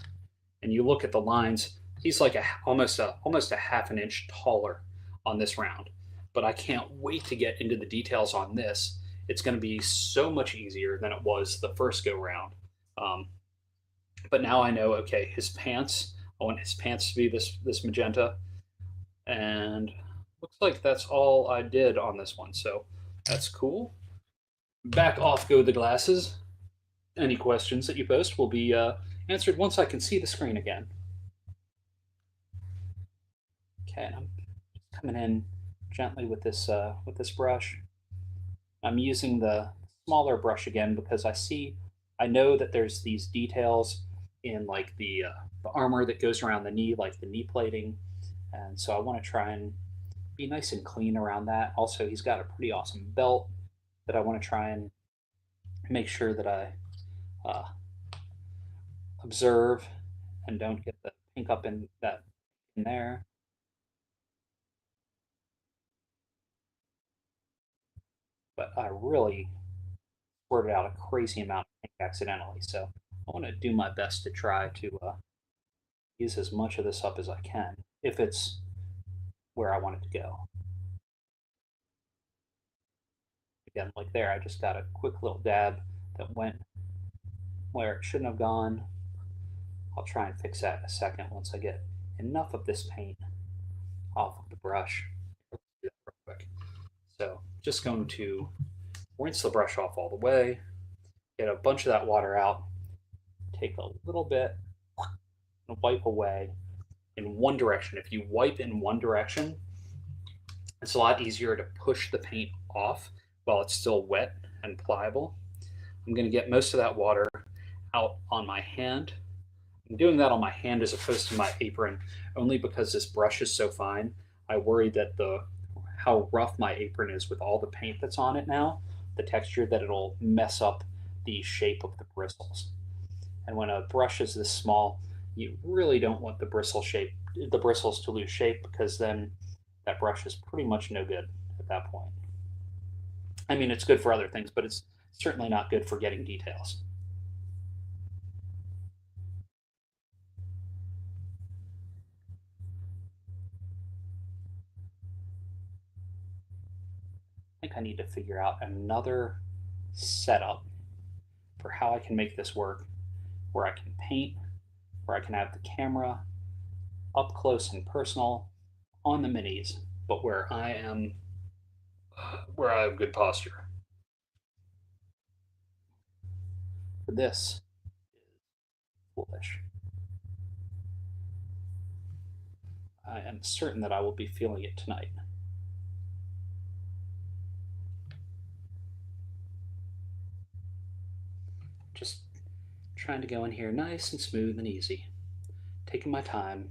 and you look at the lines, He's like almost a half an inch taller on this round. But I can't wait to get into the details on this. It's going to be so much easier than it was the first go round. Um, but now I know, okay, his pants. I want his pants to be this magenta, and looks like that's all I did on this one. So that's cool. Back off go the glasses. Any questions that you post will be answered once I can see the screen again. Okay, and I'm just coming in gently with this brush. I'm using the smaller brush again because I know that there's these details in like the armor that goes around the knee, like the knee plating, and so I want to try and be nice and clean around that. Also, he's got a pretty awesome belt that I want to try and make sure that I uh, observe and don't get the pink up in that in there. But I really squirted out a crazy amount of pink accidentally, so I want to do my best to try to use as much of this up as I can if it's where I want it to go. Again, like there, I just got a quick little dab that went where it shouldn't have gone. I'll try and fix that in a second once I get enough of this paint off of the brush. Let's do that real quick. So just going to rinse the brush off all the way, get a bunch of that water out, take a little bit and wipe away in one direction. If you wipe in one direction, it's a lot easier to push the paint off while it's still wet and pliable. I'm going to get most of that water out on my hand. I'm doing that on my hand as opposed to my apron only because this brush is so fine. I worry that the how rough my apron is with all the paint that's on it now, the texture, that it'll mess up the shape of the bristles. And when a brush is this small, you really don't want the bristles to lose shape because then that brush is pretty much no good at that point. I mean, it's good for other things, but it's certainly not good for getting details. I think I need to figure out another setup for how I can make this work where I can paint, where I can have the camera up close and personal on the minis, but where I have good posture. For this is foolish. I am certain that I will be feeling it tonight. Just trying to go in here nice and smooth and easy, taking my time.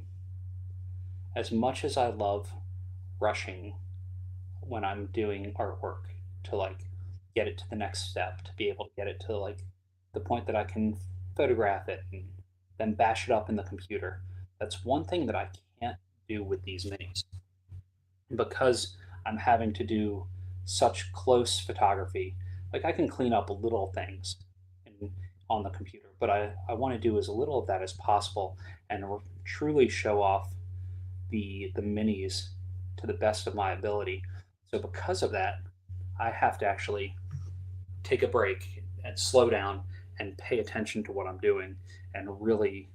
As much as I love rushing when I'm doing artwork to like get it to the next step, to be able to get it to like the point that I can photograph it and then bash it up in the computer. That's one thing that I can't do with these minis because I'm having to do such close photography. Like I can clean up little things in, on the computer, but I want to do as little of that as possible and truly show off the minis to the best of my ability. So because of that, I have to actually take a break and slow down and pay attention to what I'm doing and really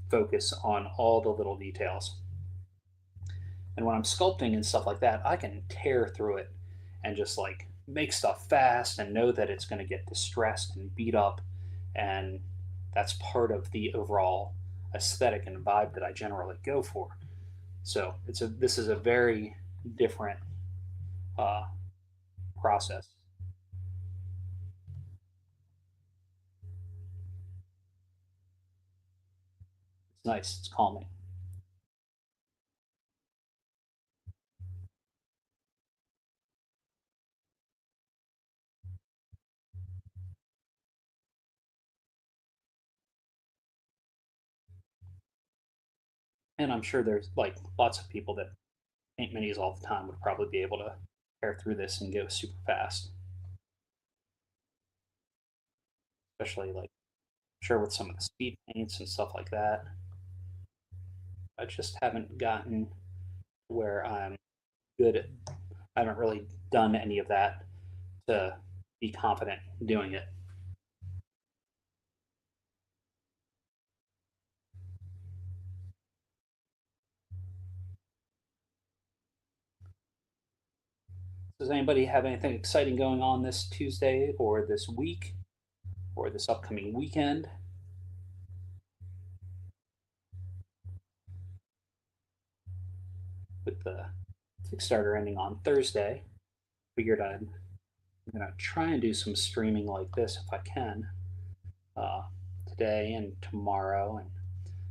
focus on all the little details. And when I'm sculpting and stuff like that, I can tear through it and just like make stuff fast and know that it's going to get distressed and beat up. And that's part of the overall aesthetic and vibe that I generally go for. So this is a very different uh, process. It's nice. It's calming. And I'm sure there's like lots of people that paint minis all the time would probably be able to tear through this and go super fast, especially like sure with some of the speed paints and stuff like that. I just haven't gotten where I'm good at. I haven't really done any of that to be confident doing it. Does anybody have anything exciting going on this Tuesday or this week or this upcoming weekend? With the Kickstarter ending on Thursday, figured I'm gonna try and do some streaming like this if I can, uh, today and tomorrow, and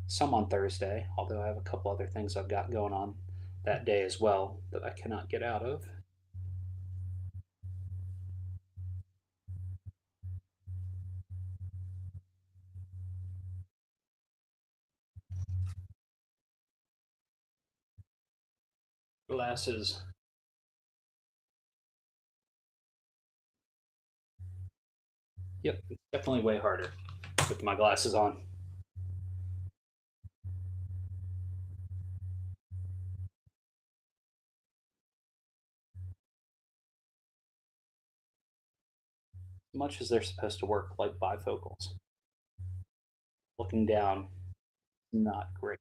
some on Thursday. Although I have a couple other things I've got going on that day as well that I cannot get out of. Glasses. Yep, it's definitely way harder with my glasses on. As much as they're supposed to work like bifocals, looking down, not great.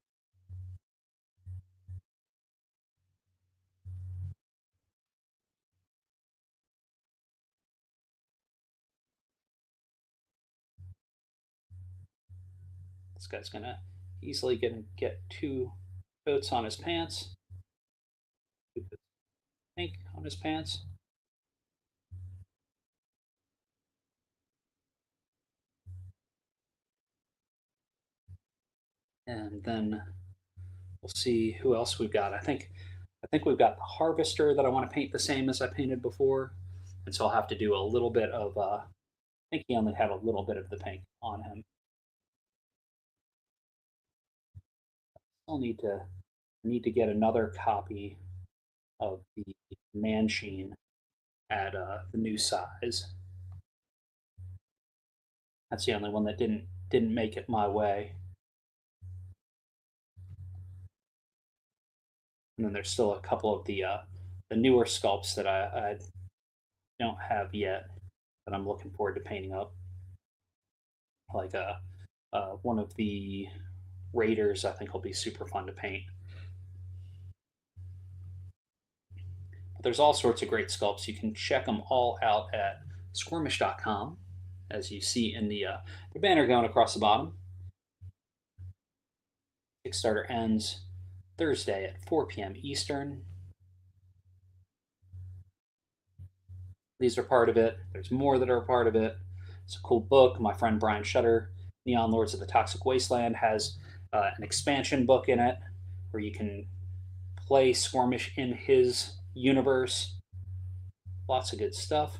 This guy's gonna easily gonna get two coats on his pants, two coats of pink on his pants, and then we'll see who else we've got. I think we've got the harvester that I want to paint the same as I painted before, and so I'll have to do a little bit of. I think he only had a little bit of the pink on him. I'll need to get another copy of the Mansheen at the new size. That's the only one that didn't make it my way. And then there's still a couple of the newer sculpts that I don't have yet that I'm looking forward to painting up. Like one of the Raiders, I think will be super fun to paint. But there's all sorts of great sculpts. You can check them all out at Sqwurmish.com, as you see in the banner going across the bottom. Kickstarter ends Thursday at 4 p.m. Eastern. These are part of it. There's more that are a part of it. It's a cool book. My friend Brian Shutter, Neon Lords of the Toxic Wasteland, has an expansion book in it where you can play Sqwurmish in his universe. Lots of good stuff.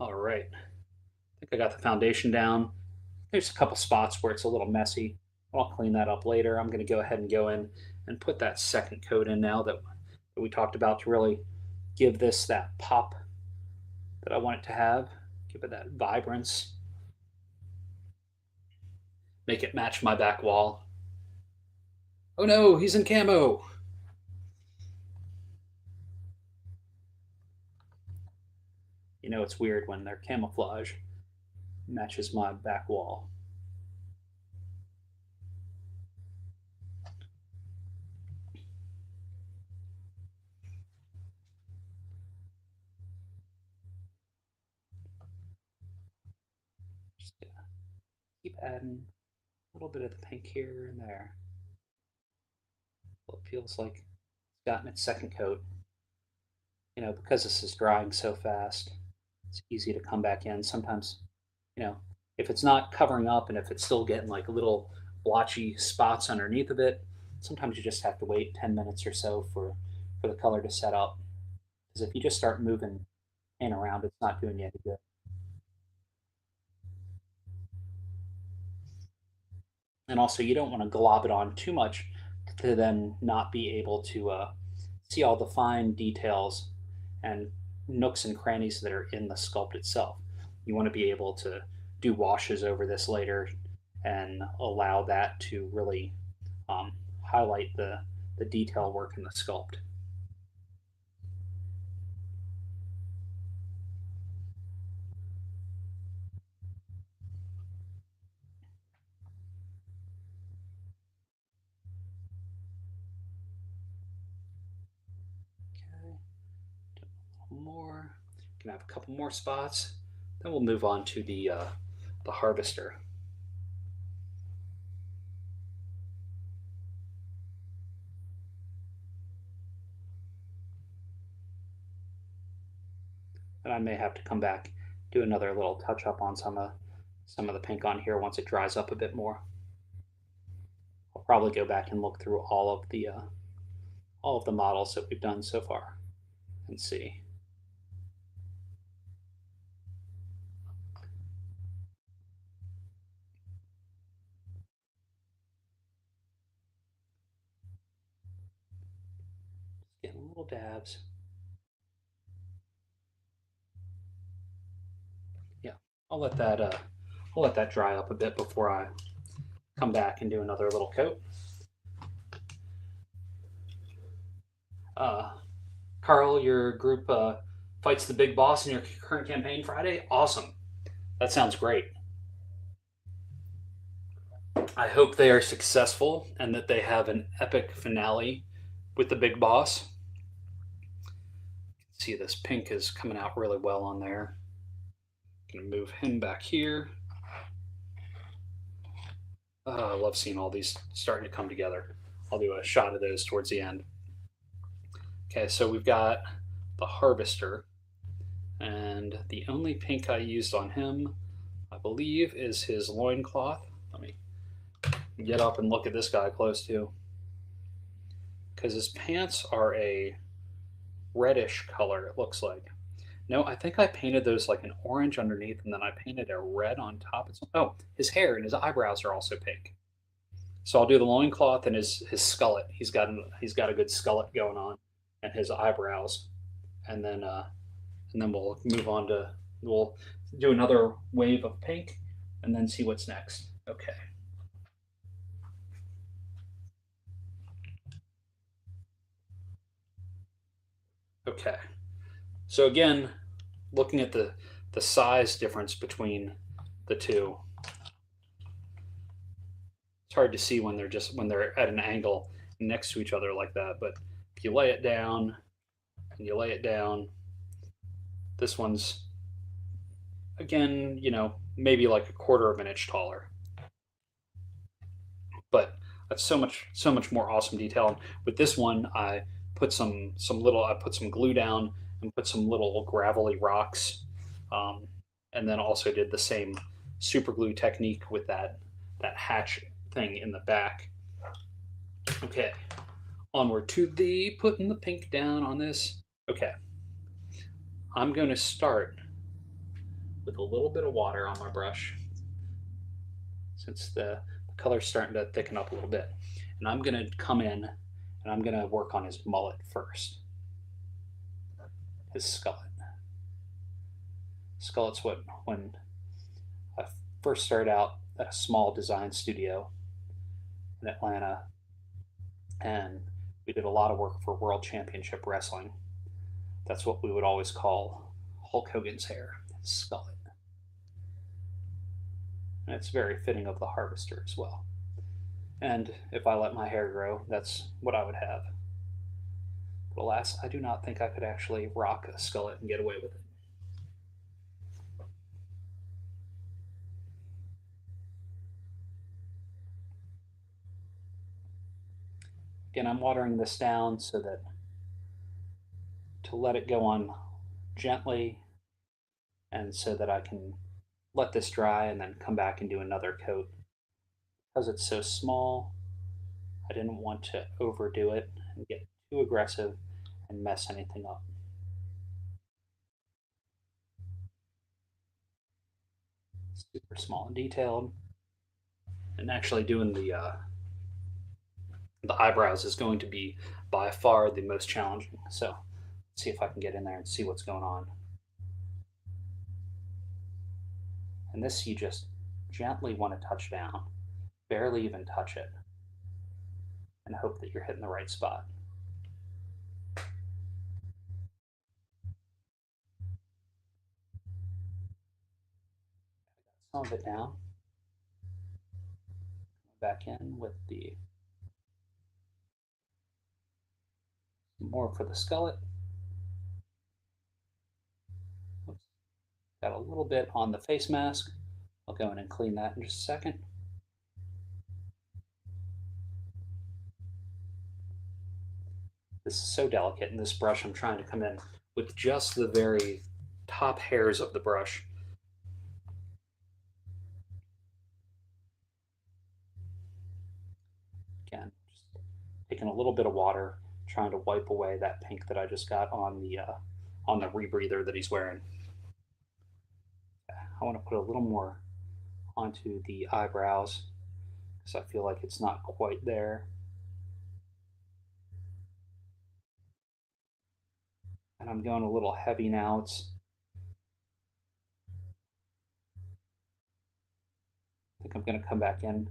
All right. I think I got the foundation down. There's a couple spots where it's a little messy. I'll clean that up later. I'm going to go ahead and go in and put that second coat in now that we talked about to really give this that pop that I want it to have. Give it that vibrance. Make it match my back wall. Oh no, he's in camo. You know, it's weird when their camouflage matches my back wall. Just keep adding a little bit of the pink here and there. Well, it feels like it's gotten its second coat. You know, because this is drying so fast, it's easy to come back in. Sometimes, you know, if it's not covering up and if it's still getting like little blotchy spots underneath of it, sometimes you just have to wait 10 minutes or so for the color to set up. Because if you just start moving in around, it's not doing you any good. And also, you don't want to glob it on too much to then not be able to see all the fine details and nooks and crannies that are in the sculpt itself. You want to be able to do washes over this later and allow that to really um, highlight the detail work in the sculpt. Okay, do a little more. Gonna have a couple more spots. Then we'll move on to the harvester. And I may have to come back, do another little touch up on some of the pink on here once it dries up a bit more. I'll probably go back and look through all of the models that we've done so far and see. Getting little dabs. Yeah, I'll let that uh, I'll let that dry up a bit before I come back and do another little coat. Uh, Carl, your group fights the big boss in your current campaign Friday. Awesome. That sounds great. I hope they are successful and that they have an epic finale with the big boss. See, this pink is coming out really well on there. Gonna move him back here. I love seeing all these starting to come together. I'll do a shot of those towards the end. Okay, so we've got the harvester, and the only pink I used on him, I believe, is his loincloth. Let me get up and look at this guy close too, because his pants are a reddish color, it looks like. No, I think I painted those like an orange underneath, and then I painted a red on top. Oh, his hair and his eyebrows are also pink. So I'll do the loincloth and his skullet. He's got a good skullet going on, and his eyebrows, and then we'll move on to we'll do another wave of pink, and then see what's next. Okay. Okay. So again, looking at the size difference between the two, it's hard to see when they're at an angle next to each other like that. But if you lay it down and you lay it down, this one's again, maybe like a quarter of an inch taller. But that's so much more awesome detail. And with this one, I put some glue down and put some little gravelly rocks, um, and then also did the same super glue technique with that hatch thing in the back. Okay, onward to the putting the pink down on this. Okay, I'm going to start with a little bit of water on my brush since the color's starting to thicken up a little bit. And I'm going to come in and I'm going to work on his mullet first. His skullet. Skullet's when I first started out at a small design studio in Atlanta, and we did a lot of work for World Championship Wrestling. That's what we would always call Hulk Hogan's hair, his skullet. And it's very fitting of the harvester as well. And if I let my hair grow, that's what I would have. But alas, I do not think I could actually rock a skullet and get away with it. Again, I'm watering this down so that to let it go on gently and so that I can let this dry and then come back and do another coat. Because it's so small, I didn't want to overdo it and get too aggressive and mess anything up. Super small and detailed. And actually doing the eyebrows is going to be by far the most challenging. So let's see if I can get in there and see what's going on. And this you just gently want to touch down, barely even touch it, and hope that you're hitting the right spot. Some of it down, back in with the more for the skullet. Oops. Got a little bit on the face mask. I'll go in and clean that in just a second. This is so delicate in this brush. I'm trying to come in with just the very top hairs of the brush. Again, just taking a little bit of water, trying to wipe away that pink that I just got on the rebreather that he's wearing. I want to put a little more onto the eyebrows because I feel like it's not quite there. And I'm going a little heavy now. I think I'm going to come back in,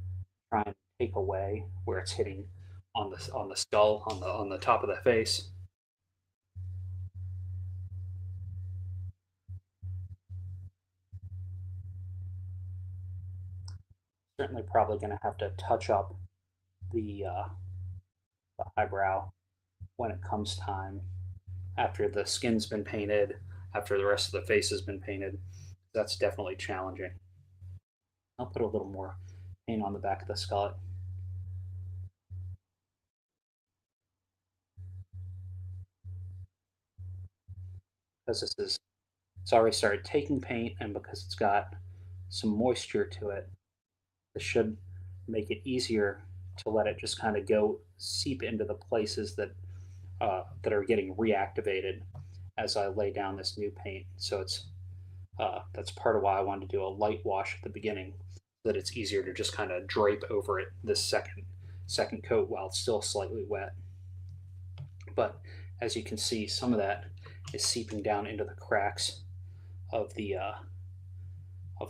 try and take away where it's hitting on the skull, on the top of the face. Certainly, probably going to have to touch up the eyebrow when it comes time after the skin's been painted, after the rest of the face has been painted. That's definitely challenging. I'll put a little more paint on the back of the skull because this is it's already started taking paint, and because it's got some moisture to it, this should make it easier to let it just kind of go seep into the places that are getting reactivated as I lay down this new paint. So that's part of why I wanted to do a light wash at the beginning, so that it's easier to just kind of drape over it this second coat while it's still slightly wet. But as you can see, some of that is seeping down into the cracks of the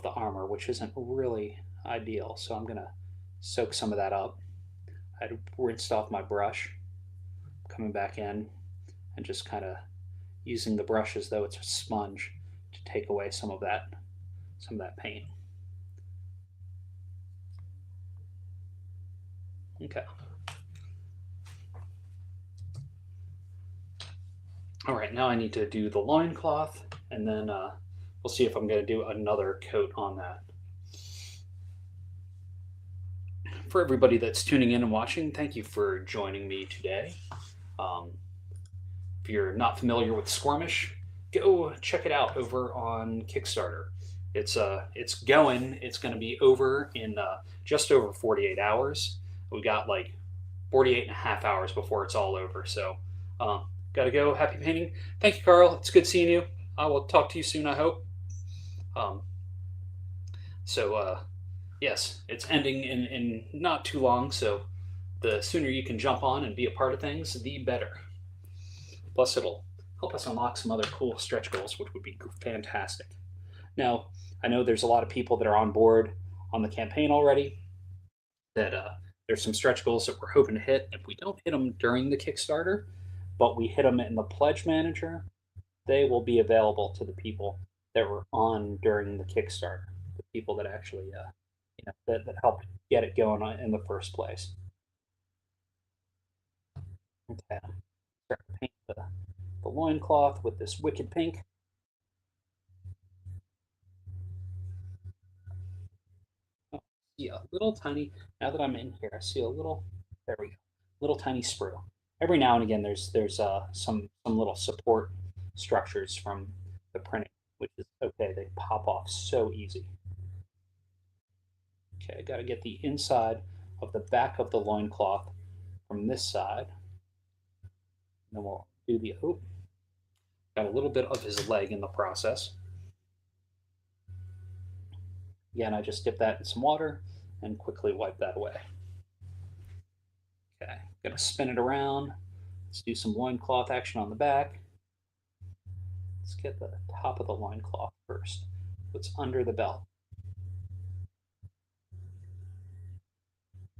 armor, which isn't really ideal. So I'm gonna soak some of that up. I rinsed off my brush, coming back in and just kind of using the brush as though it's a sponge to take away some of that paint. Okay. All right, now I need to do the loincloth, and then we'll see if I'm going to do another coat on that. For everybody that's tuning in and watching, thank you for joining me today. Um, if you're not familiar with Sqwurmish, go check it out over on Kickstarter. It's going. It's going to be over in just over 48 hours. We got like 48 and a half hours before it's all over. So, gotta go. Happy painting. Thank you, Carl. It's good seeing you. I will talk to you soon, I hope. Um, so, yes, it's ending in not too long. So, the sooner you can jump on and be a part of things, the better. Plus, it'll help us unlock some other cool stretch goals, which would be fantastic. Now, I know there's a lot of people that are on board on the campaign already. That there's some stretch goals that we're hoping to hit. If we don't hit them during the Kickstarter, but we hit them in the Pledge Manager, they will be available to the people that were on during the Kickstarter, the people that actually, that helped get it going in the first place. Okay, start to paint the loincloth with this wicked pink. Oh, see a little tiny, now that I'm in here, I see a little, there we go, little tiny sprue. Every now and again, there's some little support structures from the printing, which is okay. They pop off so easy. Okay, I got to get the inside of the back of the loincloth from this side. And then we'll do the, oh, got a little bit of his leg in the process. Again, I just dip that in some water and quickly wipe that away. Okay, gonna spin it around. Let's do some loincloth action on the back. Let's get the top of the loincloth first. What's under the belt.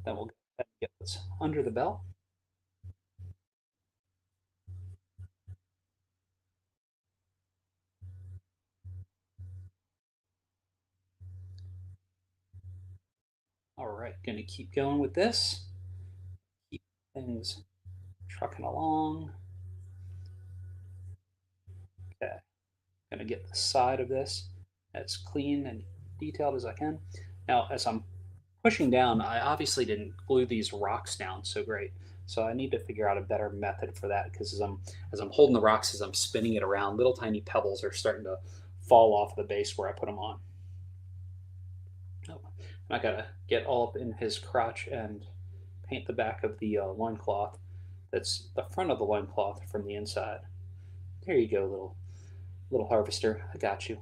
Then we'll go ahead and get this under the belt. All right, gonna keep going with this. Keep things trucking along. Okay, gonna get the side of this as clean and detailed as I can. Now, as I'm pushing down, I obviously didn't glue these rocks down so great. So I need to figure out a better method for that because as I'm holding the rocks, as I'm spinning it around, little tiny pebbles are starting to fall off the base where I put them on. Oh, and I gotta get all up in his crotch and paint the back of the loincloth. That's the front of the loincloth from the inside. There you go, little harvester. I got you.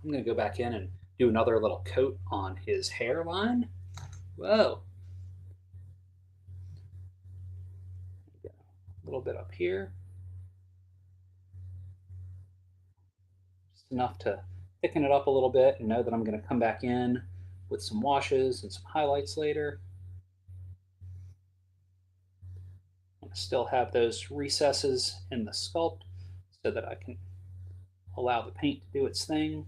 I'm gonna go back in and do another little coat on his hairline. Whoa. A little bit up here, just enough to thicken it up a little bit and know that I'm going to come back in with some washes and some highlights later. I still have those recesses in the sculpt so that I can allow the paint to do its thing.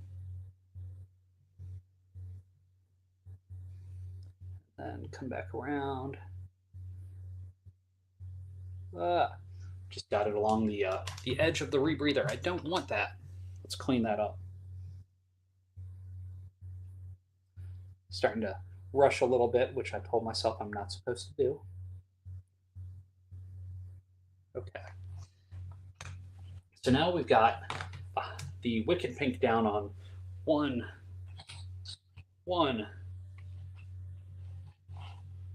Then come back around. Ah, just got it along the edge of the rebreather. I don't want that. Let's clean that up. Starting to rush a little bit, which I told myself I'm not supposed to do. Okay. So now we've got the Wicked Pink down on one, one,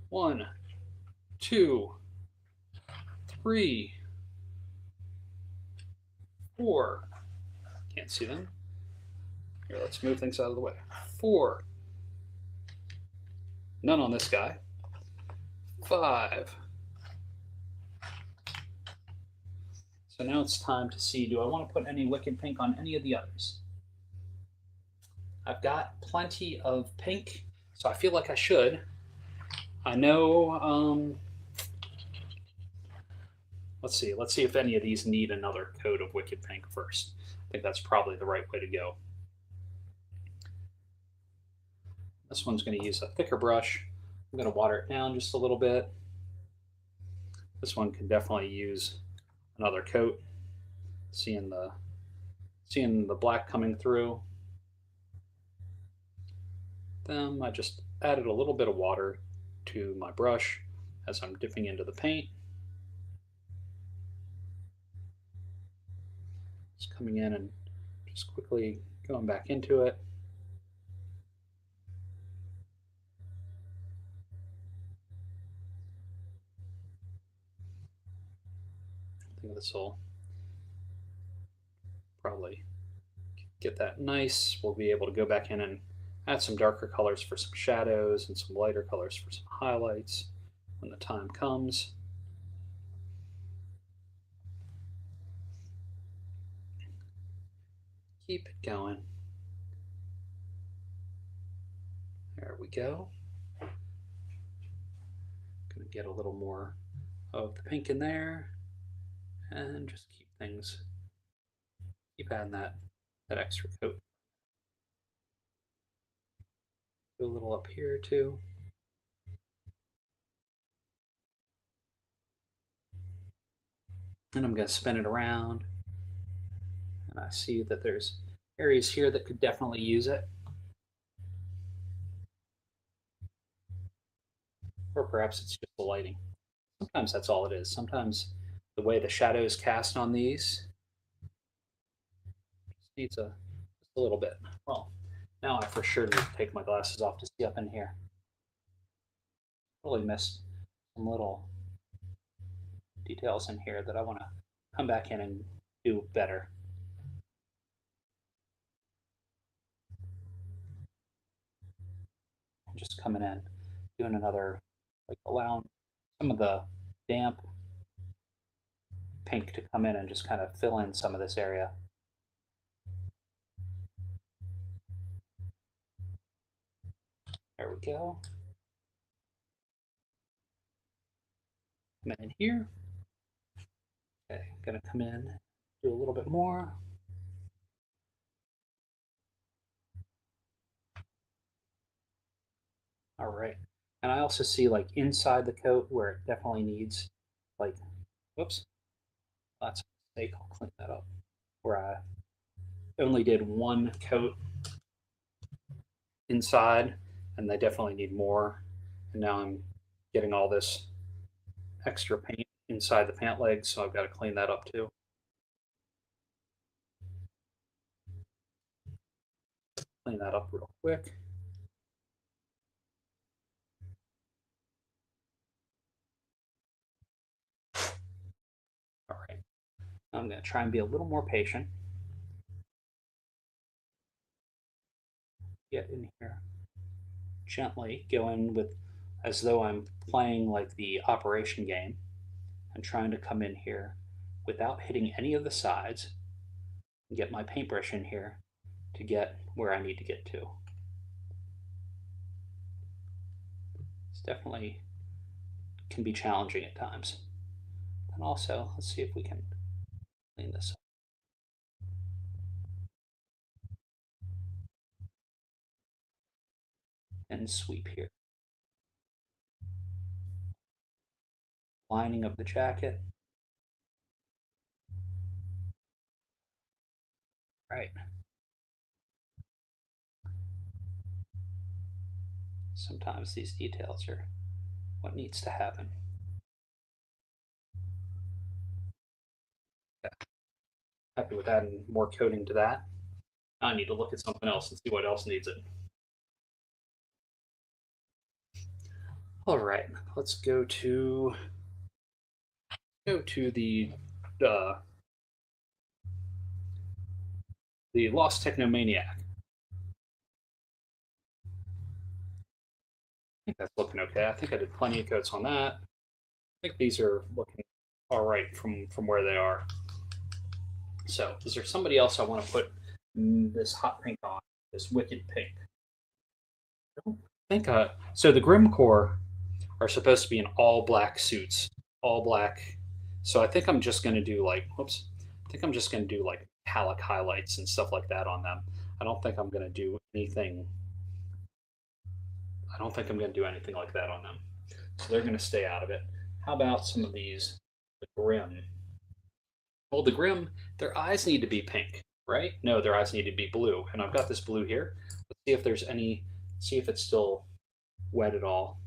one, two, three, four. Can't see them. Here, let's move things out of the way. Four. None on this guy. Five. So now it's time to see, do I want to put any Wicked Pink on any of the others? I've got plenty of pink, so I feel like I should. I know, let's see if any of these need another coat of Wicked Pink first. I think that's probably the right way to go. This one's going to use a thicker brush. I'm going to water it down just a little bit. This one can definitely use another coat. Seeing the black coming through. Then I just added a little bit of water to my brush as I'm dipping into the paint. Just coming in and just quickly going back into it. I think this will probably get that nice. We'll be able to go back in and add some darker colors for some shadows and some lighter colors for some highlights when the time comes. Keep it going. There we go. Gonna get a little more of the pink in there and just keep adding that extra coat. Do a little up here too. And I'm going to spin it around. And I see that there's areas here that could definitely use it. Or perhaps it's just the lighting. Sometimes that's all it is. Sometimes the way the shadows cast on these just needs just a little bit. Well, now I for sure need to take my glasses off to see up in here. Really missed some little details in here that I want to come back in and do better. Just coming in, doing another, like allowing some of the damp pink to come in and just kind of fill in some of this area. There we go. Come in here. Okay, gonna come in, do a little bit more. All right. And I also see like inside the coat where it definitely needs like, whoops, that's a mistake. I'll clean that up. Where I only did one coat inside and they definitely need more. And now I'm getting all this extra paint inside the pant legs, so I've got to clean that up too. Clean that up real quick. All right. I'm going to try and be a little more patient. Get in here gently, go in with as though I'm playing like the operation game and trying to come in here without hitting any of the sides and get my paintbrush in here to get where I need to get to. It's definitely can be challenging at times. And also, let's see if we can clean this up and sweep here. Lining of the jacket. Right. Sometimes these details are what needs to happen. Happy with adding more coating to that. I need to look at something else and see what else needs it. All right, let's go to uh, the Lost Technomaniac. I think that's looking okay. I think I did plenty of coats on that. I think these are looking all right from where they are. So, is there somebody else I want to put this hot pink on? This wicked pink. I don't think. So the Grim Corps are supposed to be in all black suits, all black. So I think I'm just going to do like, whoops. I think I'm just going to do like metallic highlights and stuff like that on them. I don't think I'm going to do anything. I don't think I'm going to do anything like that on them. So they're going to stay out of it. How about some of these? The Grim. Well, the Grim, their eyes need to be pink, right? No, their eyes need to be blue. And I've got this blue here. Let's see if there's any, see if it's still wet at all.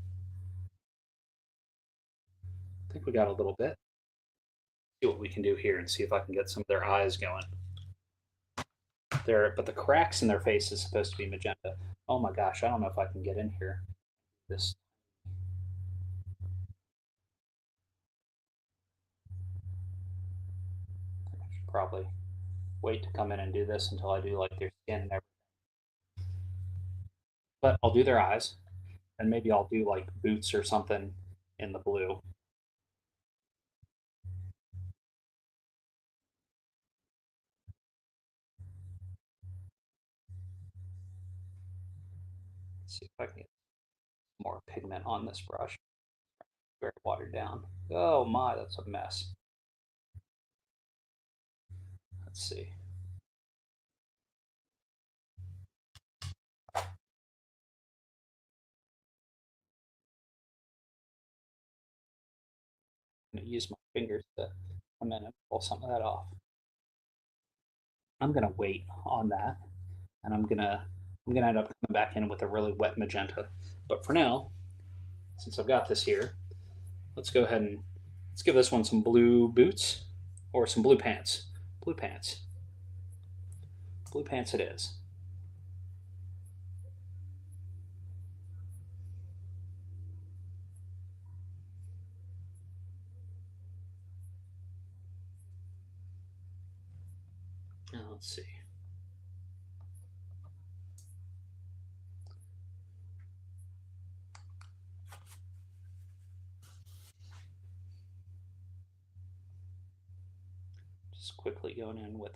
I think we got a little bit. See what we can do here and see if I can get some of their eyes going. There, but the cracks in their face is supposed to be magenta. Oh my gosh, I don't know if I can get in here. This I should probably wait to come in and do this until I do like their skin and everything. But I'll do their eyes, and maybe I'll do like boots or something in the blue. Let's see if I can get more pigment on this brush. Very watered down. Oh my, that's a mess. Let's see. I'm gonna use my fingers to come in and pull some of that off. I'm gonna wait on that, and I'm gonna end up coming back in with a really wet magenta. But for now, since I've got this here, let's go ahead and let's give this one some blue boots or some blue pants. Blue pants. Blue pants it is. Now let's see. Just quickly going in with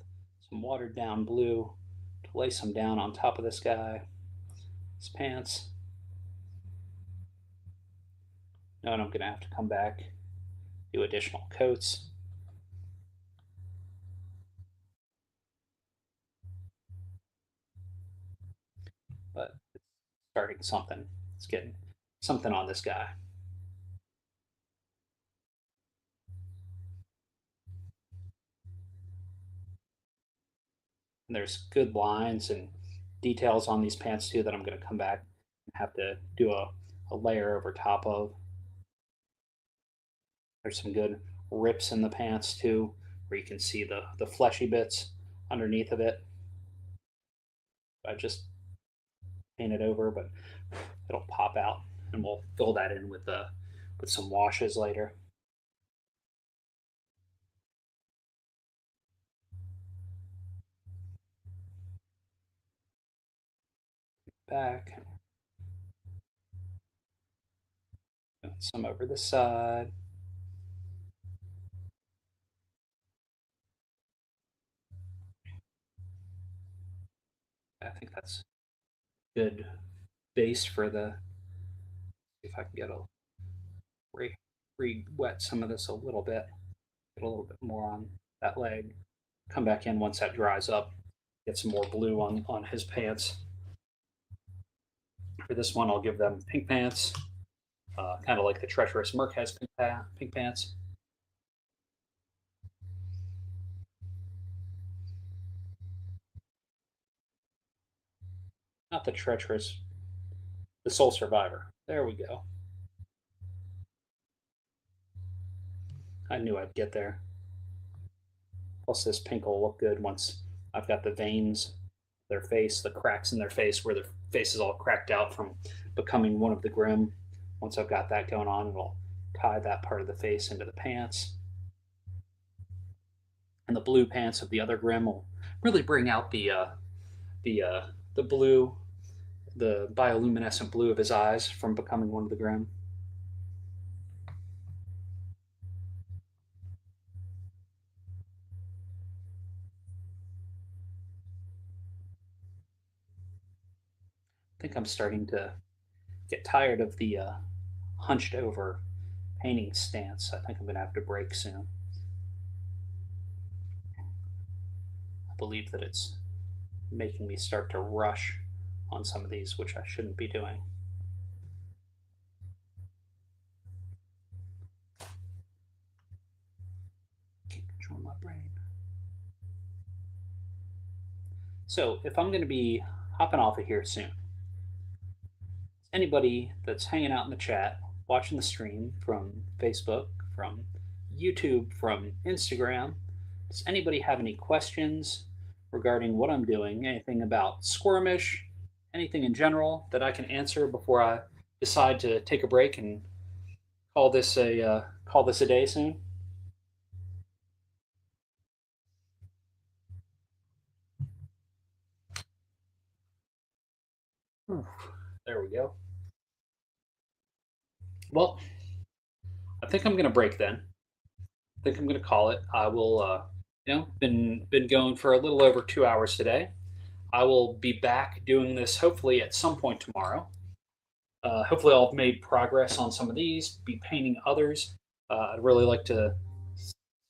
some watered down blue to lay some down on top of this guy, his pants. Knowing I'm going to have to come back, do additional coats. But it's starting something. It's getting something on this guy. And there's good lines and details on these pants too that I'm going to come back and have to do a layer over top of. There's some good rips in the pants too, where you can see the fleshy bits underneath of it. I just paint it over, but it'll pop out, and we'll fill that in with some washes later. Back, some over the side. I think that's good base for the. If I can get a re-wet some of this a little bit, get a little bit more on that leg. Come back in once that dries up, get some more blue on his pants. For this one, I'll give them pink pants, kind of like the treacherous Merc has pink pants. Not the treacherous, the Soul Survivor. There we go. I knew I'd get there. Plus, this pink will look good once I've got the veins, their face, the cracks in their face where their face is all cracked out from becoming one of the Grim. Once I've got that going on, it'll tie that part of the face into the pants. And the blue pants of the other Grim will really bring out the blue, the bioluminescent blue of his eyes from becoming one of the Grim. I think I'm starting to get tired of the hunched over painting stance. I think I'm going to have to break soon. I believe that it's making me start to rush on some of these, which I shouldn't be doing. Can't control my brain. So if I'm going to be hopping off of here soon, anybody that's hanging out in the chat, watching the stream from Facebook, from YouTube, from Instagram, does anybody have any questions regarding what I'm doing? Anything about Sqwurmish? Anything in general that I can answer before I decide to take a break and call this a day soon? There we go. Well, I think I'm gonna break then. I think I'm gonna call it. I will. Been going for a little over 2 hours today. I will be back doing this hopefully at some point tomorrow. Hopefully, I'll have made progress on some of these. Be painting others. I'd really like to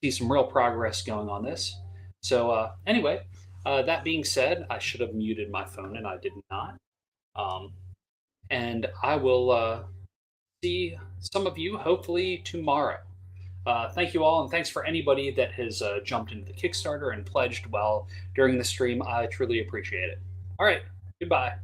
see some real progress going on this. So anyway, that being said, I should have muted my phone and I did not. Um, and I will see some of you hopefully tomorrow. Thank you all, and thanks for anybody that has jumped into the Kickstarter and pledged well during the stream. I truly appreciate it. All right, goodbye.